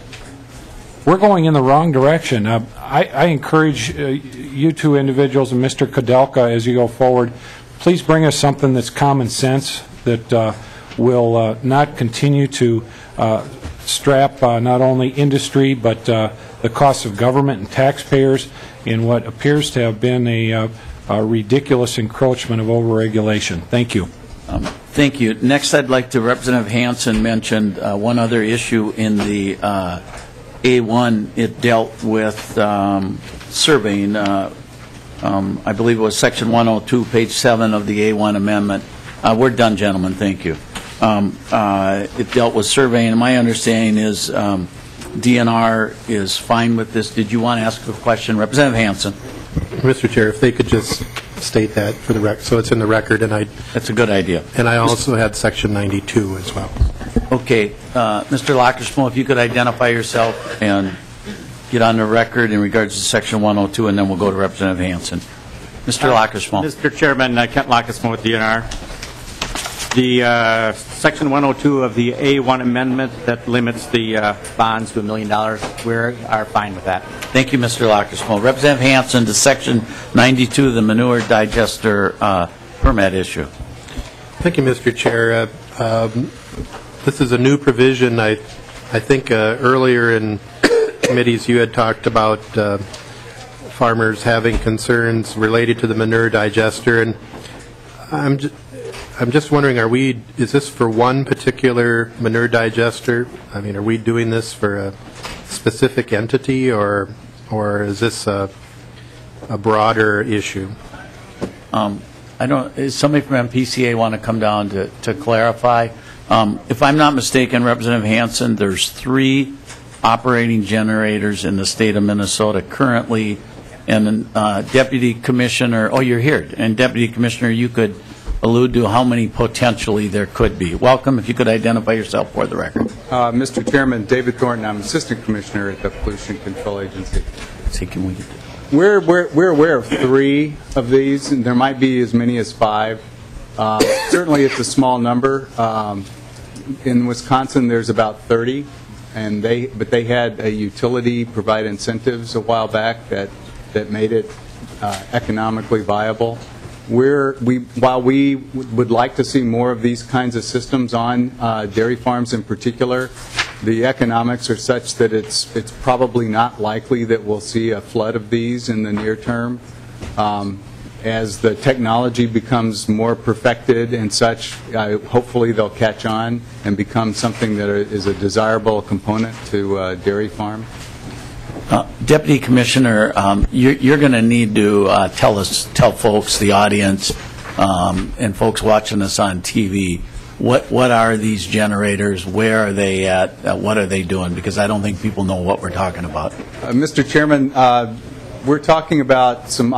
we're going in the wrong direction. I encourage you two individuals and Mr. Kudelka, as you go forward, please bring us something that's common sense, that will not continue to strap not only industry but the costs of government and taxpayers in what appears to have been a ridiculous encroachment of overregulation. Thank you. Thank you. Next, I'd like to, Representative Hansen mentioned one other issue in the A1. It dealt with surveying. I believe it was Section 102, page 7 of the A1 amendment. We're done, gentlemen. Thank you. It dealt with surveying, and my understanding is DNR is fine with this. Did you want to ask a question? Representative Hansen. Mr. Chair, if they could just state that for the record, so it's in the record, and that's a good idea. And I also had Section 92 as well. Okay, Mr. Lockersmo, if you could identify yourself and get on the record in regards to Section 102, and then we'll go to Representative Hansen. Mr. Lockersmo. Mr. Chairman, Kent Lockersmo with DNR. The Section 102 of the A1 amendment that limits the bonds to $1 million, we are fine with that. Thank you, Mr. Lockersmo. Representative Hansen to Section 92, the manure digester permit issue. Thank you, Mr. Chair. This is a new provision. I think earlier in committees you had talked about farmers having concerns related to the manure digester, and I'm just wondering, is this for one particular manure digester? I mean, are we doing this for a specific entity, or is this a broader issue? Is somebody from MPCA want to come down to clarify? If I'm not mistaken, Representative Hansen, there's 3 operating generators in the state of Minnesota currently, and Deputy Commissioner, you're here, and Deputy Commissioner, you could allude to how many potentially there could be. Welcome. If you could identify yourself for the record. Mr. Chairman, David Thornton. I'm Assistant Commissioner at the Pollution Control Agency. We're aware of 3 of these, and there might be as many as 5. Certainly, it's a small number. In Wisconsin, there's about 30, but they had a utility provide incentives a while back that made it economically viable. While we would like to see more of these kinds of systems on dairy farms in particular, the economics are such that it's probably not likely that we'll see a flood of these in the near term. As the technology becomes more perfected and such, hopefully they'll catch on and become something that is a desirable component to a dairy farm. Deputy Commissioner, you're going to need to tell folks, the audience, and folks watching us on TV, what are these generators? Where are they at? What are they doing? Because I don't think people know what we're talking about. Mr. Chairman, we're talking about some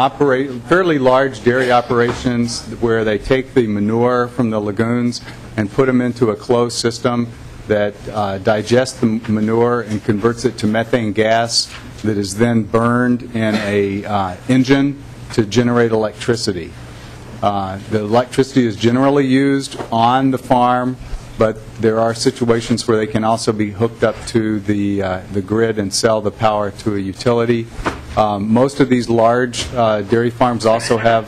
fairly large dairy operations where they take the manure from the lagoons and put them into a closed system that digests the manure and converts it to methane gas that is then burned in a engine to generate electricity. The electricity is generally used on the farm, but there are situations where they can also be hooked up to the grid and sell the power to a utility. Most of these large dairy farms also have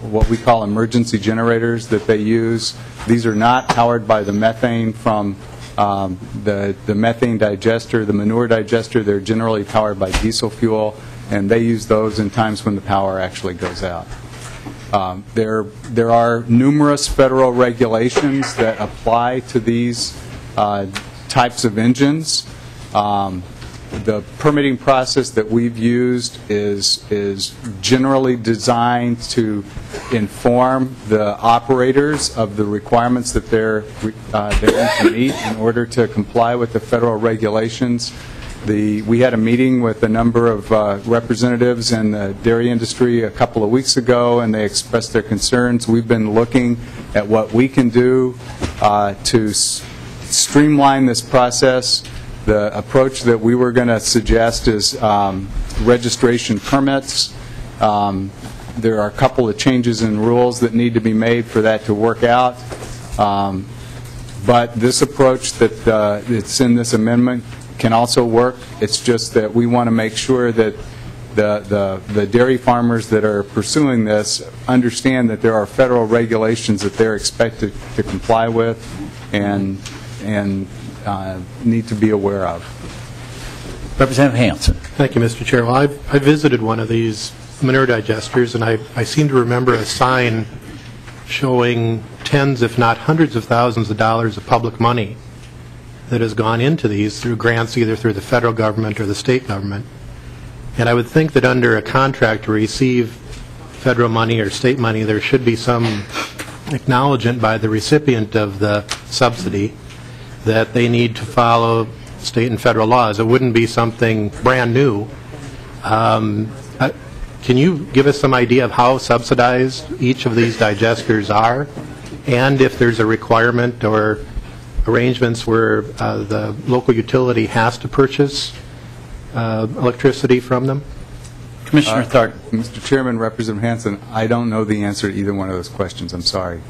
what we call emergency generators that they use. These are not powered by the methane from the methane digester, the manure digester. They're generally powered by diesel fuel, and they use those in times when the power actually goes out. There are numerous federal regulations that apply to these types of engines. The permitting process that we've used is generally designed to inform the operators of the requirements that they need to meet in order to comply with the federal regulations. We had a meeting with a number of representatives in the dairy industry a couple of weeks ago, and they expressed their concerns. We've been looking at what we can do to streamline this process. The approach that we were going to suggest is registration permits. There are a couple of changes in rules that need to be made for that to work out. But this approach that's in this amendment can also work. It's just that we want to make sure that the dairy farmers that are pursuing this understand that there are federal regulations that they're expected to comply with and need to be aware of. Representative Hansen. Thank you, Mr. Chair. Well, I visited one of these manure digesters, and I seem to remember a sign showing tens, if not hundreds of thousands of dollars of public money that has gone into these through grants, either through the federal government or the state government. And I would think that under a contract to receive federal money or state money, there should be some acknowledgement by the recipient of the subsidy that they need to follow state and federal laws. It wouldn't be something brand new. Can you give us some idea of how subsidized each of these digesters are, and if there's a requirement or arrangements where the local utility has to purchase electricity from them? Commissioner Thornton. Mr. Chairman, Representative Hansen, I don't know the answer to either one of those questions. I'm sorry.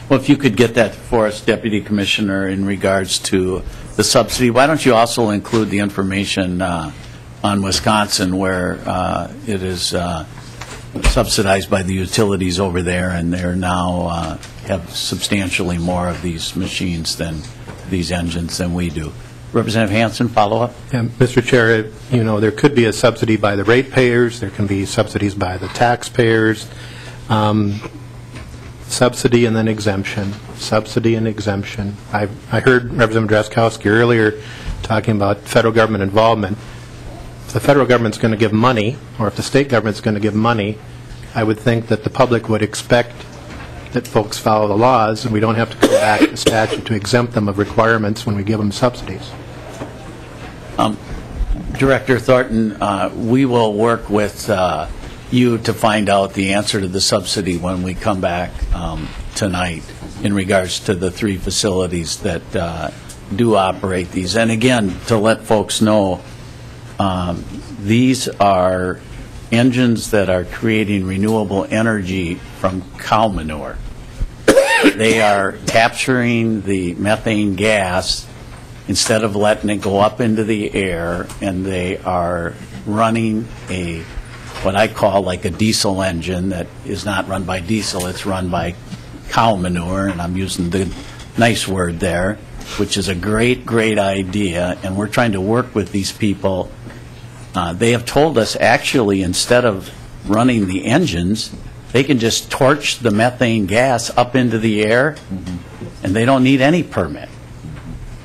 Well, if you could get that for us, Deputy Commissioner, in regards to the subsidy, why don't you also include the information on Wisconsin where it is subsidized by the utilities over there, and they're now have substantially more of these machines than these engines than we do. Representative Hansen, follow up. Yeah, Mr. Chair, there could be a subsidy by the ratepayers. There can be subsidies by the taxpayers. Subsidy and then exemption. Subsidy and exemption. I heard Representative Drazkowski earlier talking about federal government involvement. If the federal government's going to give money, or if the state government's going to give money, I would think that the public would expect that folks follow the laws, and we don't have to come back to statute to exempt them of requirements when we give them subsidies. Director Thornton, we will work with you to find out the answer to the subsidy when we come back tonight in regards to the three facilities that do operate these. And again, to let folks know, these are engines that are creating renewable energy from cow manure. They are capturing the methane gas instead of letting it go up into the air, and they are running what I call like a diesel engine that is not run by diesel, it's run by cow manure, and I'm using the nice word there, which is a great, great idea, and we're trying to work with these people. They have told us, actually, instead of running the engines, they can just torch the methane gas up into the air, and they don't need any permit.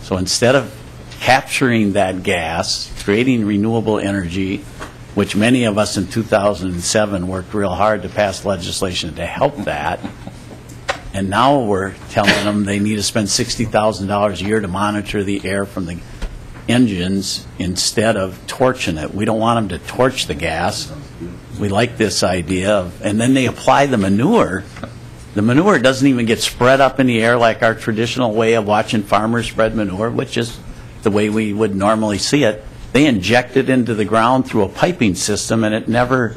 So instead of capturing that gas, creating renewable energy, which many of us in 2007 worked real hard to pass legislation to help that, And now we're telling them they need to spend $60,000 a year to monitor the air from the engines instead of torching it. We don't want them to torch the gas. We like this idea of, and then they apply the manure. The manure doesn't even get spread up in the air like our traditional way of watching farmers spread manure, which is the way we would normally see it. They inject it into the ground through a piping system, and it never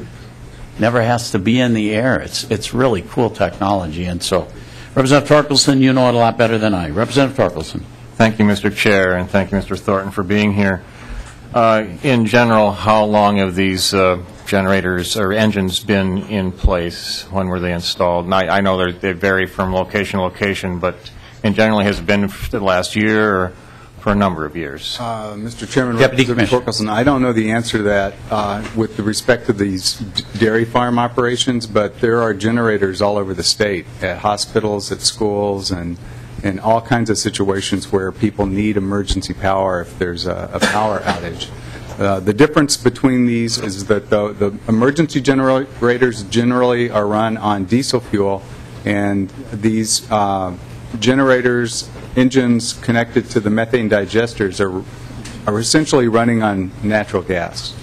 has to be in the air. It's really cool technology. And so, Representative Torkelson, you know it a lot better than I. Representative Torkelson. Thank you, Mr. Chair, and thank you, Mr. Thornton, for being here. In general, how long have these generators or engines been in place? When were they installed? And I know they vary from location to location, but in general, has it been for the last year or for a number of years? Mr. Chairman, Deputy Representative Torkelson, I don't know the answer to that with respect to these dairy farm operations, but there are generators all over the state, at hospitals, at schools, and in all kinds of situations where people need emergency power if there's a power outage. The difference between these is that the emergency generators generally are run on diesel fuel, and these generators, engines connected to the methane digesters are essentially running on natural gas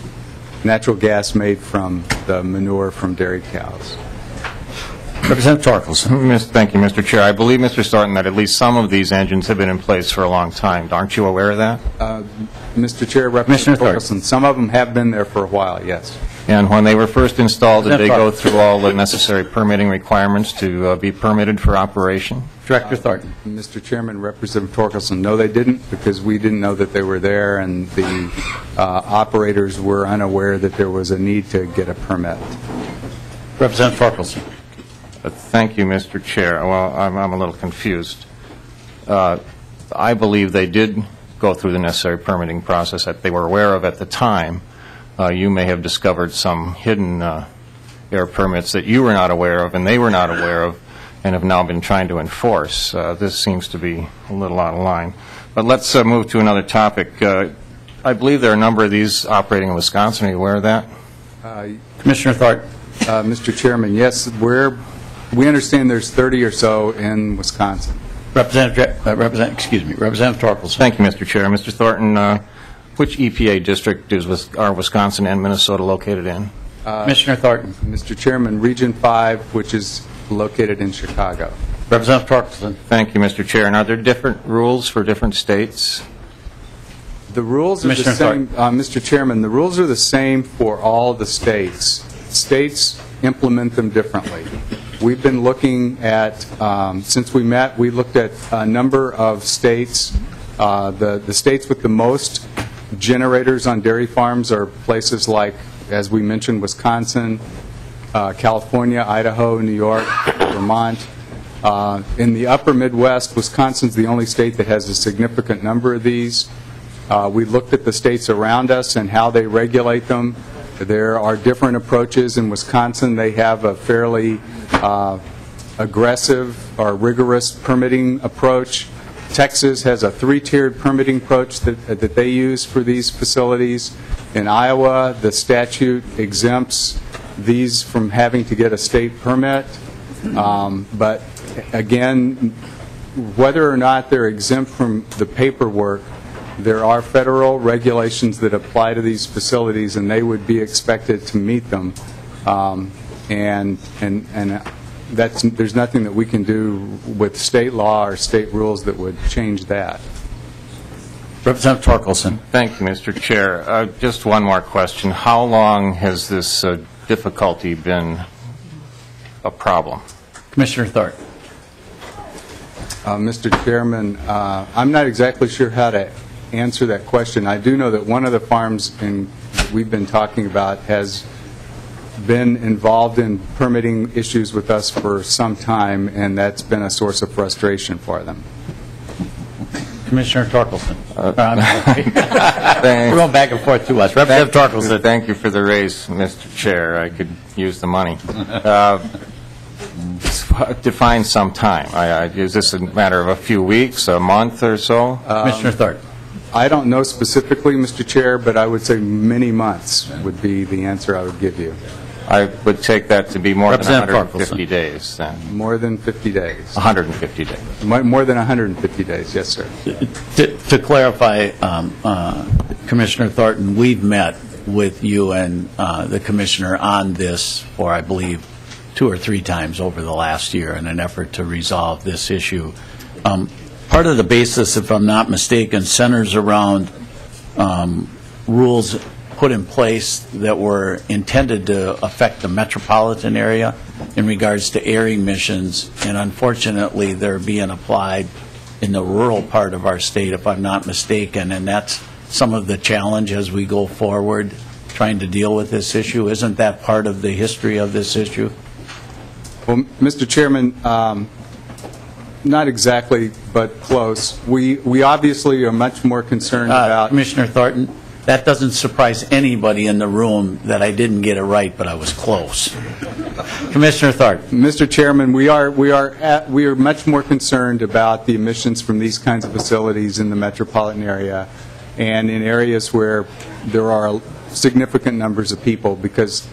made from the manure from dairy cows. Representative Torkelson. Thank you, Mr. Chair. I believe, Mr. Thornton, that at least some of these engines have been in place for a long time. Aren't you aware of that? Mr. Chair, Representative Torkelson, some of them have been there for a while, yes. And when they were first installed, did they go through all the necessary permitting requirements to be permitted for operation? Director Thornton. Mr. Chairman, Representative Torkelson, no, they didn't, because we didn't know that they were there, and the operators were unaware that there was a need to get a permit. Representative Torkelson. Thank you, Mr. Chair. Well, I'm a little confused. I believe they did go through the necessary permitting process that they were aware of at the time. You may have discovered some hidden air permits that you were not aware of and they were not aware of and have now been trying to enforce. This seems to be a little out of line. But let's move to another topic. I believe there are a number of these operating in Wisconsin. Are you aware of that? Commissioner Thornton. Mr. Chairman, yes, we understand there's 30 or so in Wisconsin. Representative Torkelson. Thank you, Mr. Chair. Mr. Thornton, which EPA district are Wisconsin and Minnesota located in? Commissioner Thornton. Mr. Chairman, Region 5, which is located in Chicago. Representative Torkelson. Thank you, Mr. Chair. And are there different rules for different states? The rules are the same, Mr. Chairman, the rules are the same for all the states. States implement them differently. We've been looking at, since we met, we looked at a number of states. The states with the most generators on dairy farms are places like, as we mentioned, Wisconsin, California, Idaho, New York, Vermont. In the upper Midwest, Wisconsin's the only state that has a significant number of these. We looked at the states around us and how they regulate them. There are different approaches. In Wisconsin, they have a fairly aggressive or rigorous permitting approach. Texas has a three-tiered permitting approach that they use for these facilities. In Iowa, the statute exempts these from having to get a state permit. But again, whether or not they're exempt from the paperwork, there are federal regulations that apply to these facilities, and they would be expected to meet them. And there's nothing that we can do with state law or state rules that would change that. Representative Torkelson. Thank you, Mr. Chair. Just one more question. How long has this difficulty been a problem? Commissioner Thornton. Mr. Chairman, I'm not exactly sure how to answer that question. I do know that one of the farms we've been talking about has been involved in permitting issues with us for some time, and that's been a source of frustration for them. Commissioner Torkelson. We're going back and forth to us. Representative Torkelson. Thank you for the raise, Mr. Chair. I could use the money. Define some time. Is this a matter of a few weeks, a month or so? Commissioner Thornton. I don't know specifically, Mr. Chair, but I would say many months would be the answer I would give you. I would take that to be more than Representative 150 days, then. More than 50 days. 150 days. More than 150 days, yes, sir. To clarify, Commissioner Thornton, we've met with you and the Commissioner on this for, I believe, 2 or 3 times over the last year in an effort to resolve this issue. Part of the basis, if I'm not mistaken, centers around rules put in place that were intended to affect the metropolitan area in regards to air emissions, and unfortunately they're being applied in the rural part of our state, if I'm not mistaken, and that's some of the challenge as we go forward trying to deal with this issue. Isn't that part of the history of this issue? Well, Mr. Chairman, not exactly, but close. We obviously are much more concerned about... Commissioner Thornton, that doesn't surprise anybody in the room that I didn't get it right, but I was close. Commissioner Thornton. Mr. Chairman, we are much more concerned about the emissions from these kinds of facilities in the metropolitan area and in areas where there are significant numbers of people, because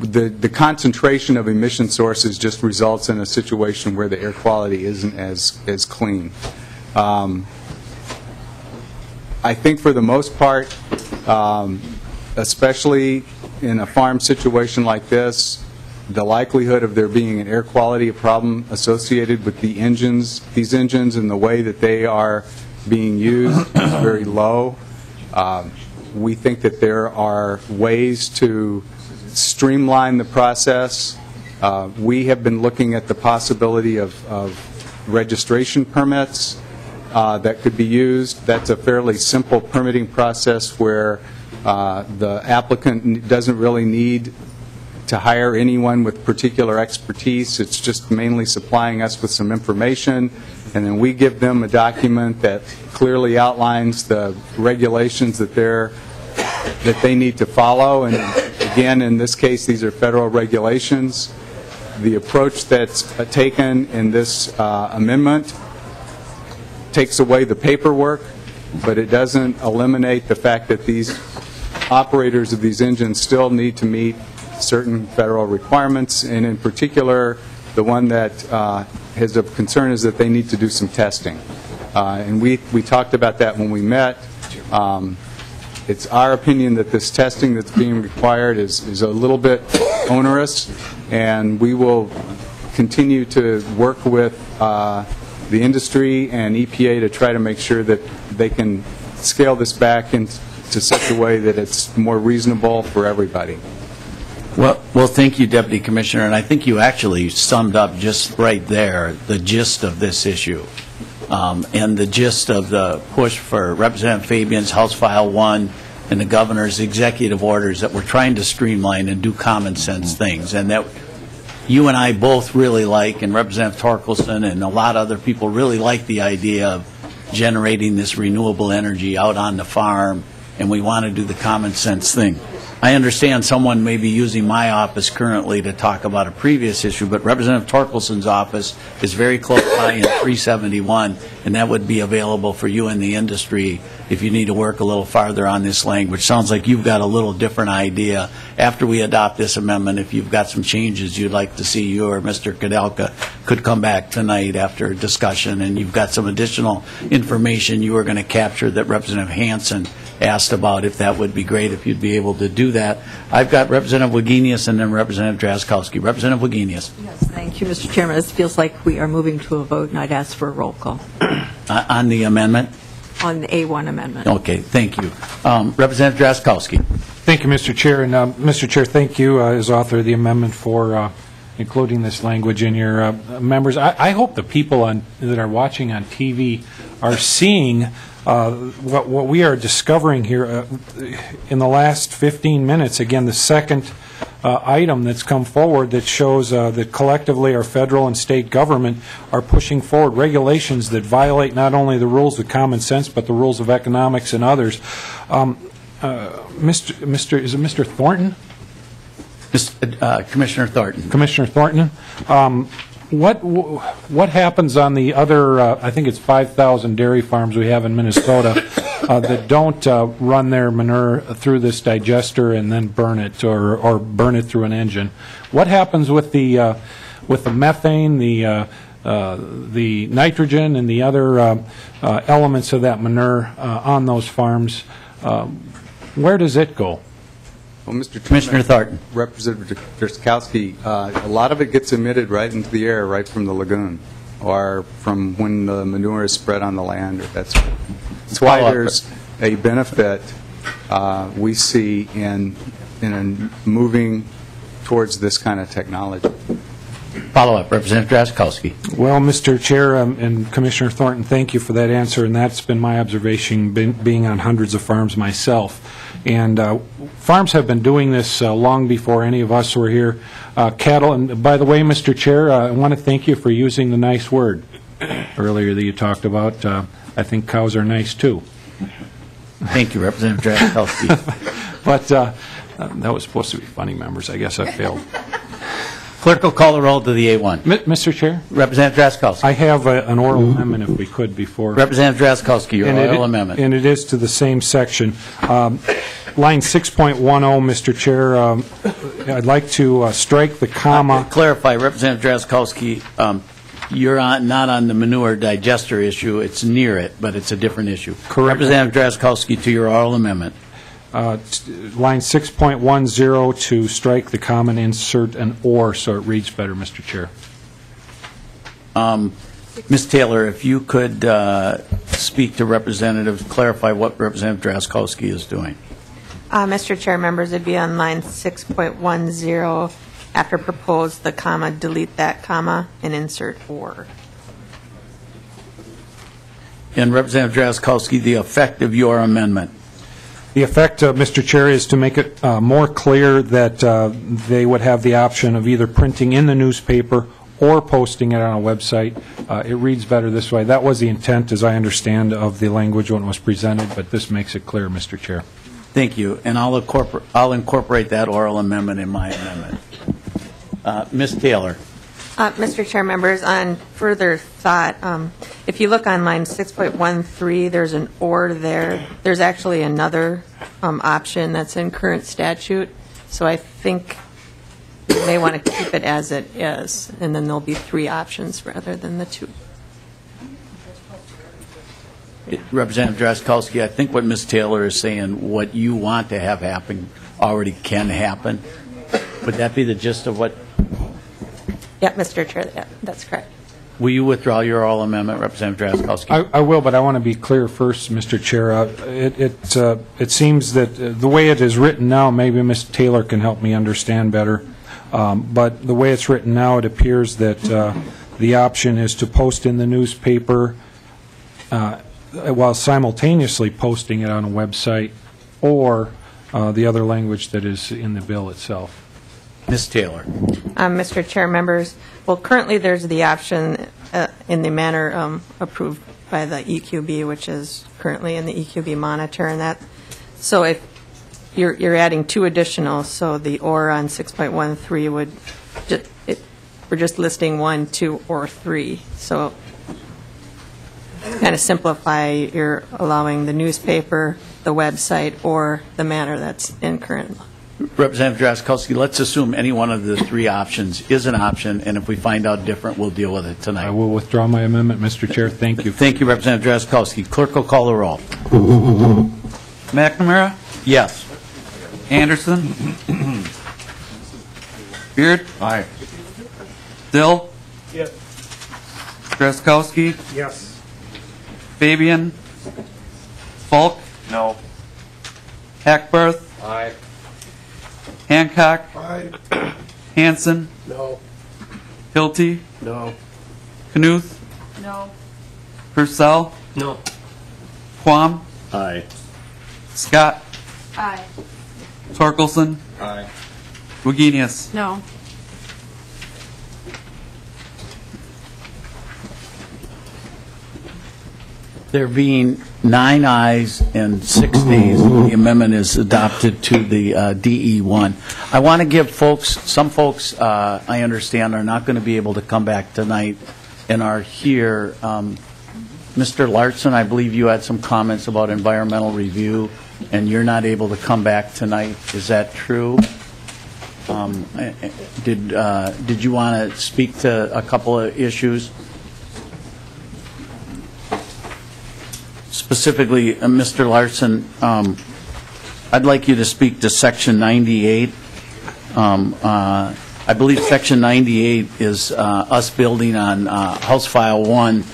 the concentration of emission sources just results in a situation where the air quality isn't as clean. I think for the most part, especially in a farm situation like this, the likelihood of there being an air quality problem associated with these engines and the way that they are being used is very low. We think that there are ways to streamline the process. We have been looking at the possibility of registration permits that could be used. That's a fairly simple permitting process where the applicant doesn't really need to hire anyone with particular expertise. It's just mainly supplying us with some information, and then we give them a document that clearly outlines the regulations that they need to follow. And again, in this case, these are federal regulations. The approach that's taken in this amendment takes away the paperwork, but it doesn't eliminate the fact that these operators of these engines still need to meet certain federal requirements, and in particular, the one that is of concern is that they need to do some testing. And we talked about that when we met. It's our opinion that this testing that's being required is a little bit onerous, and we will continue to work with the industry and EPA to try to make sure that they can scale this back into such a way that it's more reasonable for everybody. Well, thank you, Deputy Commissioner, and I think you actually summed up just right there the gist of this issue and the gist of the push for Representative Fabian's House File 1 and the Governor's executive orders that we're trying to streamline and do common sense things, and that you and I both really like, and Representative Torkelson and a lot of other people really like the idea of generating this renewable energy out on the farm, and we want to do the common sense thing. I understand someone may be using my office currently to talk about a previous issue, but Representative Torkelson's office is very close by in 371, and that would be available for you in the industry if you need to work a little farther on this language. Sounds like you've got a little different idea. After we adopt this amendment, if you've got some changes you'd like to see, you or Mr. Kudelka could come back tonight after discussion, and you've got some additional information you were going to capture that Representative Hansen asked about. If that would be great, if you'd be able to do that. I've got Representative Wagenius and then Representative Drazkowski. Representative Wagenius. Yes, thank you, Mr. Chairman. This feels like we are moving to a vote, and I'd ask for a roll call. On the amendment? On the A1 amendment. Okay, thank you. Representative Drazkowski. Thank you, Mr. Chair. And Mr. Chair, thank you as author of the amendment for including this language in your members. I hope the people that are watching on TV are seeing what we are discovering here in the last 15 minutes. Again, the second item that's come forward that shows that collectively our federal and state government are pushing forward regulations that violate not only the rules of common sense but the rules of economics and others. Is it Mr. Thornton? Commissioner Thornton. Commissioner Thornton. What happens on the other, I think it's 5,000 dairy farms we have in Minnesota that don't run their manure through this digester and then burn it or burn it through an engine. What happens with the methane, the nitrogen, and the other elements of that manure on those farms? Where does it go? Well, Mr. Commissioner Thornton. Representative Driscowski, a lot of it gets emitted right into the air, right from the lagoon, or from when the manure is spread on the land. That's why there's a benefit we see in moving towards this kind of technology. Follow-up, Representative Drazkowski. Well, Mr. Chair and Commissioner Thornton, thank you for that answer, and that's been my observation being on hundreds of farms myself. And farms have been doing this long before any of us were here. Cattle, and by the way, Mr. Chair, I want to thank you for using the nice word earlier that you talked about. I think cows are nice, too. Thank you, Representative Drazkowski. But that was supposed to be funny, members. I guess I failed. Clerk will call the roll to the A1. Mr. Chair? Representative Drazkowski. I have an oral amendment, if we could, before. Representative Drazkowski, your oral amendment. And it is to the same section. Line 6.10, Mr. Chair, I'd like to strike the comma. Clarify, Representative Drazkowski, you're not on the manure digester issue. It's near it, but it's a different issue. Correct. Representative Drazkowski, to your oral amendment. Line 6.10 to strike the comma and insert an or, so it reads better, Mr. Chair. Ms. Taylor, if you could speak to representatives, clarify what Representative Drazkowski is doing. Mr. Chair, members, it'd be on line 6.10, after proposed, the comma, delete that comma, and insert or. And Representative Drazkowski, the effect of your amendment. The effect, Mr. Chair, is to make it more clear that they would have the option of either printing in the newspaper or posting it on a website. It reads better this way. That was the intent, as I understand, of the language when it was presented, but this makes it clear, Mr. Chair. Thank you. And I'll incorporate that oral amendment in my amendment. Ms. Taylor. Mr. Chair, members, on further thought, if you look on line 6.13, there's an or there. There's actually another option that's in current statute, so I think you may want to keep it as it is, and then there'll be 3 options rather than the 2. Representative Drazkowski, I think what Ms. Taylor is saying, what you want to have happen already can happen. Would that be the gist of what? Yeah, Mr. Chair, yeah, that's correct. Will you withdraw your oral amendment, Representative Drazkowski? I will, but I want to be clear first, Mr. Chair. It seems that the way it is written now, maybe Ms. Taylor can help me understand better, but the way it's written now, it appears that the option is to post in the newspaper while simultaneously posting it on a website, or the other language that is in the bill itself. Ms. Taylor. Mr. Chair, members, well, currently there's the option in the manner approved by the EQB, which is currently in the EQB monitor, and that. So if you're adding 2 additional, so the or on 6.13 would, we're just listing 1, 2, or 3. So kind of simplify, you're allowing the newspaper, the website, or the manner that's in current law. Representative Drazkowski, let's assume any one of the 3 options is an option, and if we find out different, we'll deal with it tonight. I will withdraw my amendment, Mr. Chair. Thank you. Thank you, Representative Drazkowski. Clerk will call the roll. McNamara? Yes. Anderson? Beard? Aye. Dill? Yes. Drazkowski? Yes. Fabian? Falk? No. Hackbarth? Aye. Hancock? Aye. Hanson? No. Hilty? No. Knuth? No. Purcell? No. Quam? Aye. Scott? Aye. Torkelson? Aye. Wagenius? No. There being 9 ayes and 6 nays, the amendment is adopted to the DE1. I want to give some folks, I understand, are not going to be able to come back tonight and are here Mr. Larson, I believe you had some comments about environmental review, and you're not able to come back tonight. Is that true? Did you want to speak to a couple of issues? Specifically, Mr. Larson, I'd like you to speak to Section 98. I believe Section 98 is us building on House File 1,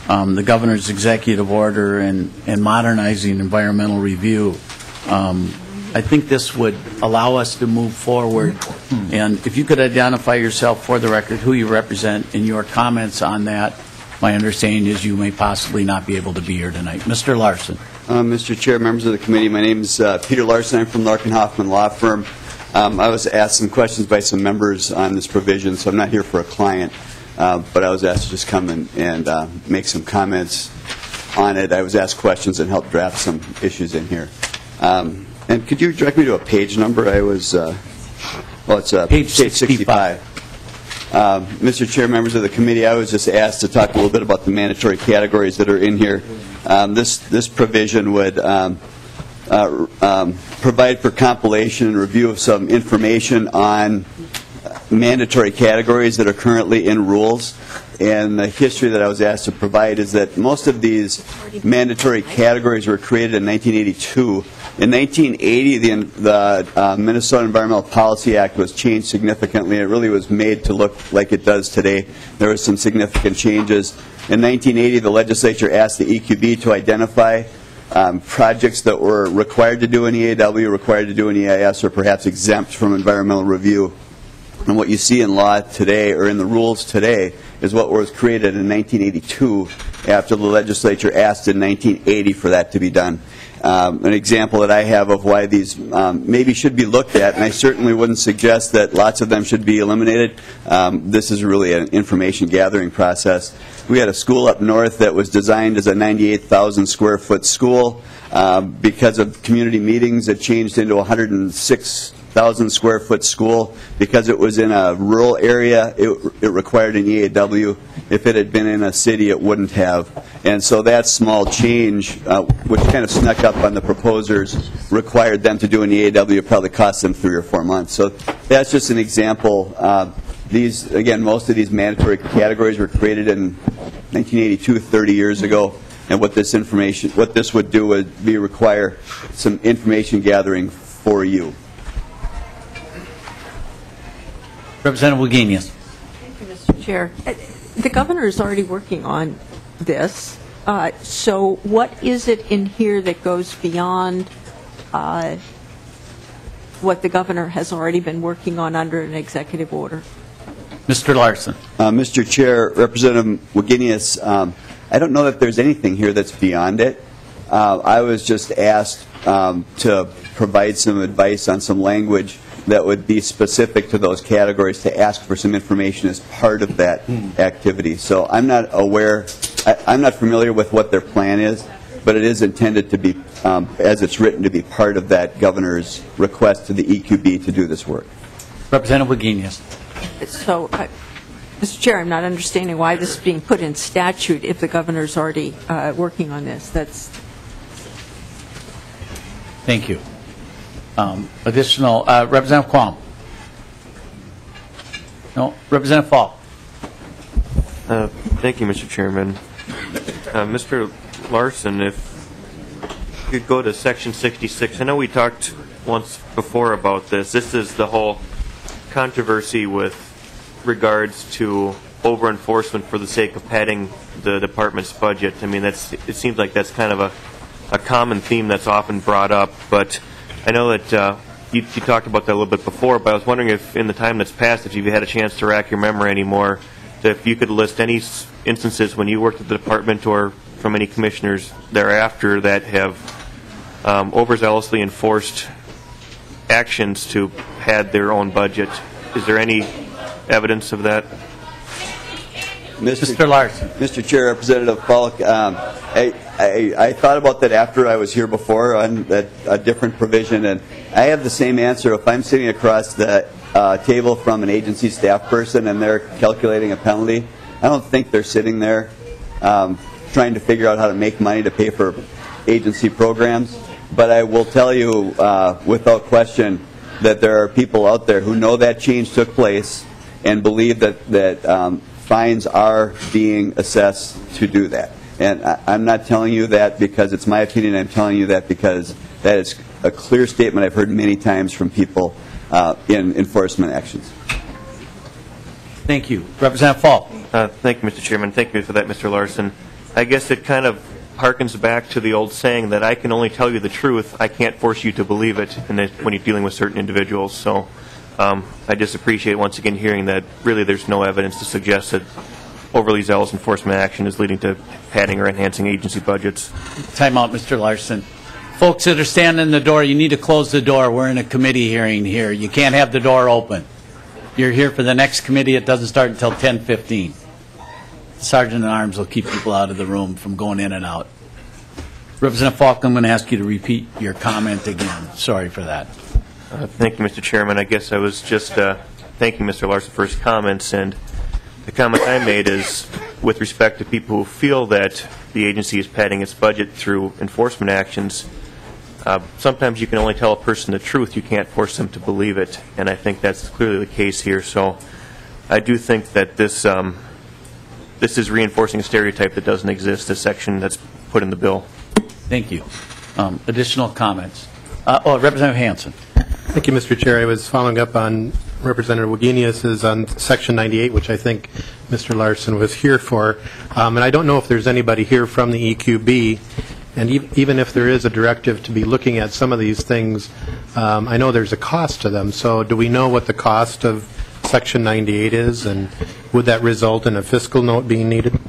the governor's executive order, and modernizing environmental review. I think this would allow us to move forward. And if you could identify yourself for the record, who you represent, and your comments on that. My understanding is you may possibly not be able to be here tonight. Mr. Larson. Mr. Chair, members of the committee, my name is Peter Larson. I'm from Larkin Hoffman Law Firm. I was asked some questions by some members on this provision, so I'm not here for a client, but I was asked to just come and make some comments on it. I was asked questions and help draft some issues in here. And could you direct me to a page number? I was, it's page 65. Mr. Chair, members of the committee, I was just asked to talk a little bit about the mandatory categories that are in here. This provision would provide for compilation and review of some information on mandatory categories that are currently in rules. And the history that I was asked to provide is that most of these mandatory categories were created in 1982. In 1980, the Minnesota Environmental Policy Act was changed significantly. It really was made to look like it does today. There were some significant changes. In 1980, the legislature asked the EQB to identify projects that were required to do an EAW, required to do an EIS, or perhaps exempt from environmental review. And what you see in law today, or in the rules today, is what was created in 1982 after the legislature asked in 1980 for that to be done. An example that I have of why these maybe should be looked at, and I certainly wouldn't suggest that lots of them should be eliminated. This is really an information gathering process. We had a school up north that was designed as a 98,000 square foot school. Because of community meetings, it changed into a 106,000 square foot school. Because it was in a rural area, it required an EAW. If it had been in a city, it wouldn't have. And so that small change, which kind of snuck up on the proposers, required them to do an EAW. It probably cost them 3 or 4 months. So that's just an example. These, again, most of these mandatory categories were created in 1982, 30 years ago. And what this would do would be require some information gathering for you. Representative Wagenius. Thank you, Mr. Chair. The governor is already working on this. So what is it in here that goes beyond what the governor has already been working on under an executive order? Mr. Larson. Mr. Chair, Representative Wagenius, I don't know that there's anything here that's beyond it. I was just asked to provide some advice on some language that would be specific to those categories, to ask for some information as part of that activity. So I'm not aware, I'm not familiar with what their plan is, but it is intended to be, as it's written, to be part of that governor's request to the EQB to do this work. Representative Wagenius. So, Mr. Chair, I'm not understanding why this is being put in statute if the governor's already working on this. That's. Thank you. Additional, Representative Quam. No, Representative Fall. Thank you, Mr. Chairman. Mr. Larson, if you could go to Section 66. I know we talked once before about this. This is the whole controversy with regards to over-enforcement for the sake of padding the department's budget. I mean, it seems like that's kind of a common theme that's often brought up, but I know that you talked about that a little bit before, but I was wondering if in the time that's passed, if you've had a chance to rack your memory anymore, if you could list any instances when you worked at the department or from any commissioners thereafter that have overzealously enforced actions to pad their own budget. Is there any evidence of that? Mr. Larson. Mr. Chair, Representative Falk, I thought about that after I was here before on a different provision, and I have the same answer. If I'm sitting across the table from an agency staff person and they're calculating a penalty, I don't think they're sitting there trying to figure out how to make money to pay for agency programs. But I will tell you without question that there are people out there who know that change took place and believe that fines are being assessed to do that. And I'm not telling you that because it's my opinion. I'm telling you that because that is a clear statement I've heard many times from people in enforcement actions. Thank you. Representative Falk. Thank you, Mr. Chairman. Thank you for that, Mr. Larson. I guess it kind of harkens back to the old saying that I can only tell you the truth. I can't force you to believe it and that when you're dealing with certain individuals. So I just appreciate once again hearing that really there's no evidence to suggest that overly zealous enforcement action is leading to padding or enhancing agency budgets. Time out, Mr. Larson. Folks that are standing in the door, you need to close the door. We're in a committee hearing here. You can't have the door open. You're here for the next committee. It doesn't start until 10:15. Sergeant at Arms will keep people out of the room from going in and out. Representative Falk, I'm going to ask you to repeat your comment again. Sorry for that. Thank you, Mr. Chairman. I guess I was just thanking Mr. Larson for his comments, and the comment I made is with respect to people who feel that the agency is padding its budget through enforcement actions. Sometimes you can only tell a person the truth. You can't force them to believe it, and I think that's clearly the case here. So I do think that this is reinforcing a stereotype that doesn't exist, a section that's put in the bill. Thank you. Additional comments? Representative Hansen. Thank you, Mr. Chair. I was following up on Representative Wagenius's on Section 98, which I think Mr. Larson was here for. And I don't know if there's anybody here from the EQB. And even if there is a directive to be looking at some of these things, I know there's a cost to them. So do we know what the cost of Section 98 is, and would that result in a fiscal note being needed?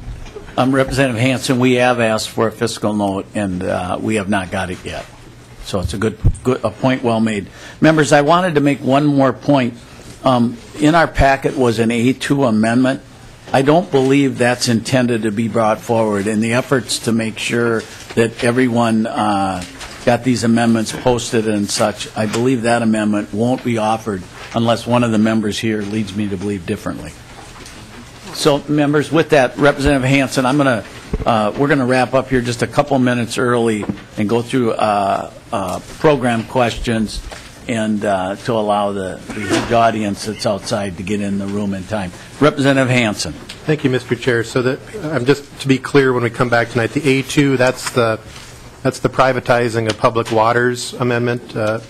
Representative Hansen, we have asked for a fiscal note, and we have not got it yet. So it's a point well made. Members, I wanted to make one more point. In our packet was an A2 amendment. I don't believe that's intended to be brought forward. In the efforts to make sure that everyone got these amendments posted and such, I believe that amendment won't be offered unless one of the members here leads me to believe differently. So, members, with that, Representative Hansen, we're going to wrap up here just a couple minutes early and go through program questions and to allow the huge audience that's outside to get in the room in time. Representative Hansen. Thank you, Mr. Chair. So that just to be clear, when we come back tonight, the A2, that's the privatizing of public waters amendment that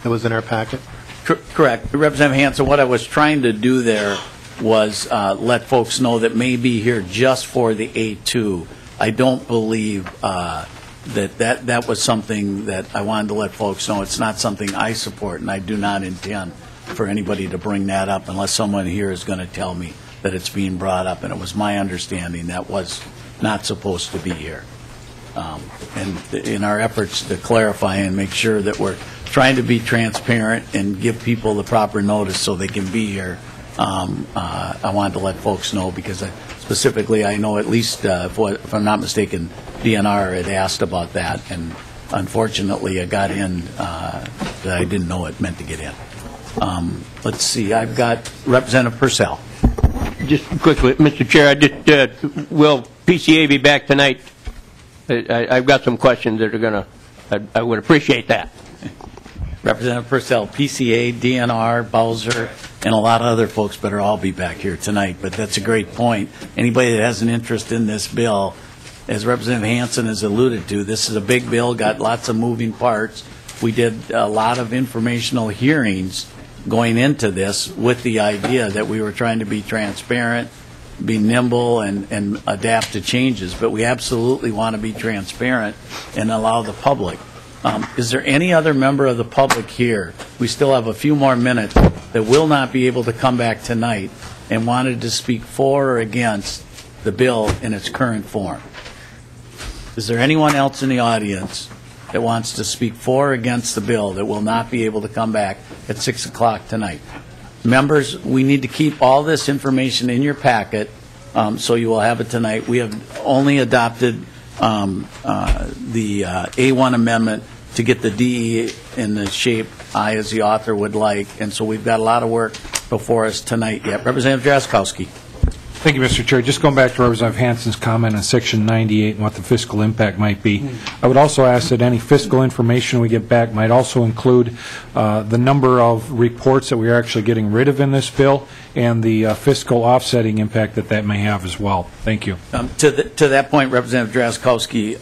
was in our packet. Correct, Representative Hansen. What I was trying to do there was let folks know that may be here just for the A2. I don't believe that was something that I wanted to let folks know. It's not something I support, and I do not intend for anybody to bring that up unless someone here is going to tell me that it's being brought up, and it was my understanding that was not supposed to be here. And in our efforts to clarify and make sure that we're trying to be transparent and give people the proper notice so they can be here, I wanted to let folks know because specifically I know at least, if I'm not mistaken, DNR had asked about that, and unfortunately I got in that I didn't know it meant to get in. Let's see, I've got Representative Purcell. Just quickly, Mr. Chair, will PCA be back tonight? I've got some questions that are going to, I would appreciate that. Representative Purcell, PCA, DNR, Bowser, and a lot of other folks better all be back here tonight, but that's a great point. Anybody that has an interest in this bill, as Representative Hansen has alluded to, this is a big bill, got lots of moving parts. We did a lot of informational hearings going into this with the idea that we were trying to be transparent, be nimble, and adapt to changes, but we absolutely want to be transparent and allow the public. Is there any other member of the public here? We still have a few more minutes that will not be able to come back tonight and wanted to speak for or against the bill in its current form. Is there anyone else in the audience that wants to speak for or against the bill that will not be able to come back at 6 o'clock tonight? Members, we need to keep all this information in your packet, so you will have it tonight. We have only adopted the A1 amendment to get the DE in the shape I, as the author, would like, and so we've got a lot of work before us tonight yet. Representative Jaskowski. Thank you, Mr. Chair. Just going back to Representative Hanson's comment on Section 98 and what the fiscal impact might be, I would also ask that any fiscal information we get back might also include the number of reports that we are actually getting rid of in this bill and the fiscal offsetting impact that may have as well. Thank you. To that point, Representative Drazkowski,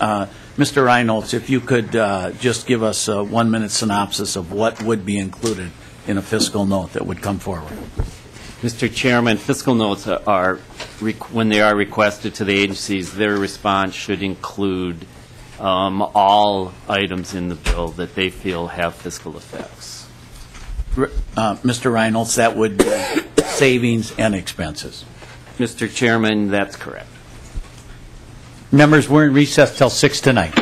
Mr. Reynolds, if you could just give us a 1-minute synopsis of what would be included in a fiscal note that would come forward. Mr. Chairman, fiscal notes are, when they are requested to the agencies, their response should include all items in the bill that they feel have fiscal effects. Mr. Reynolds, that would be savings and expenses. Mr. Chairman, that's correct. Members, we're in recess till 6 tonight.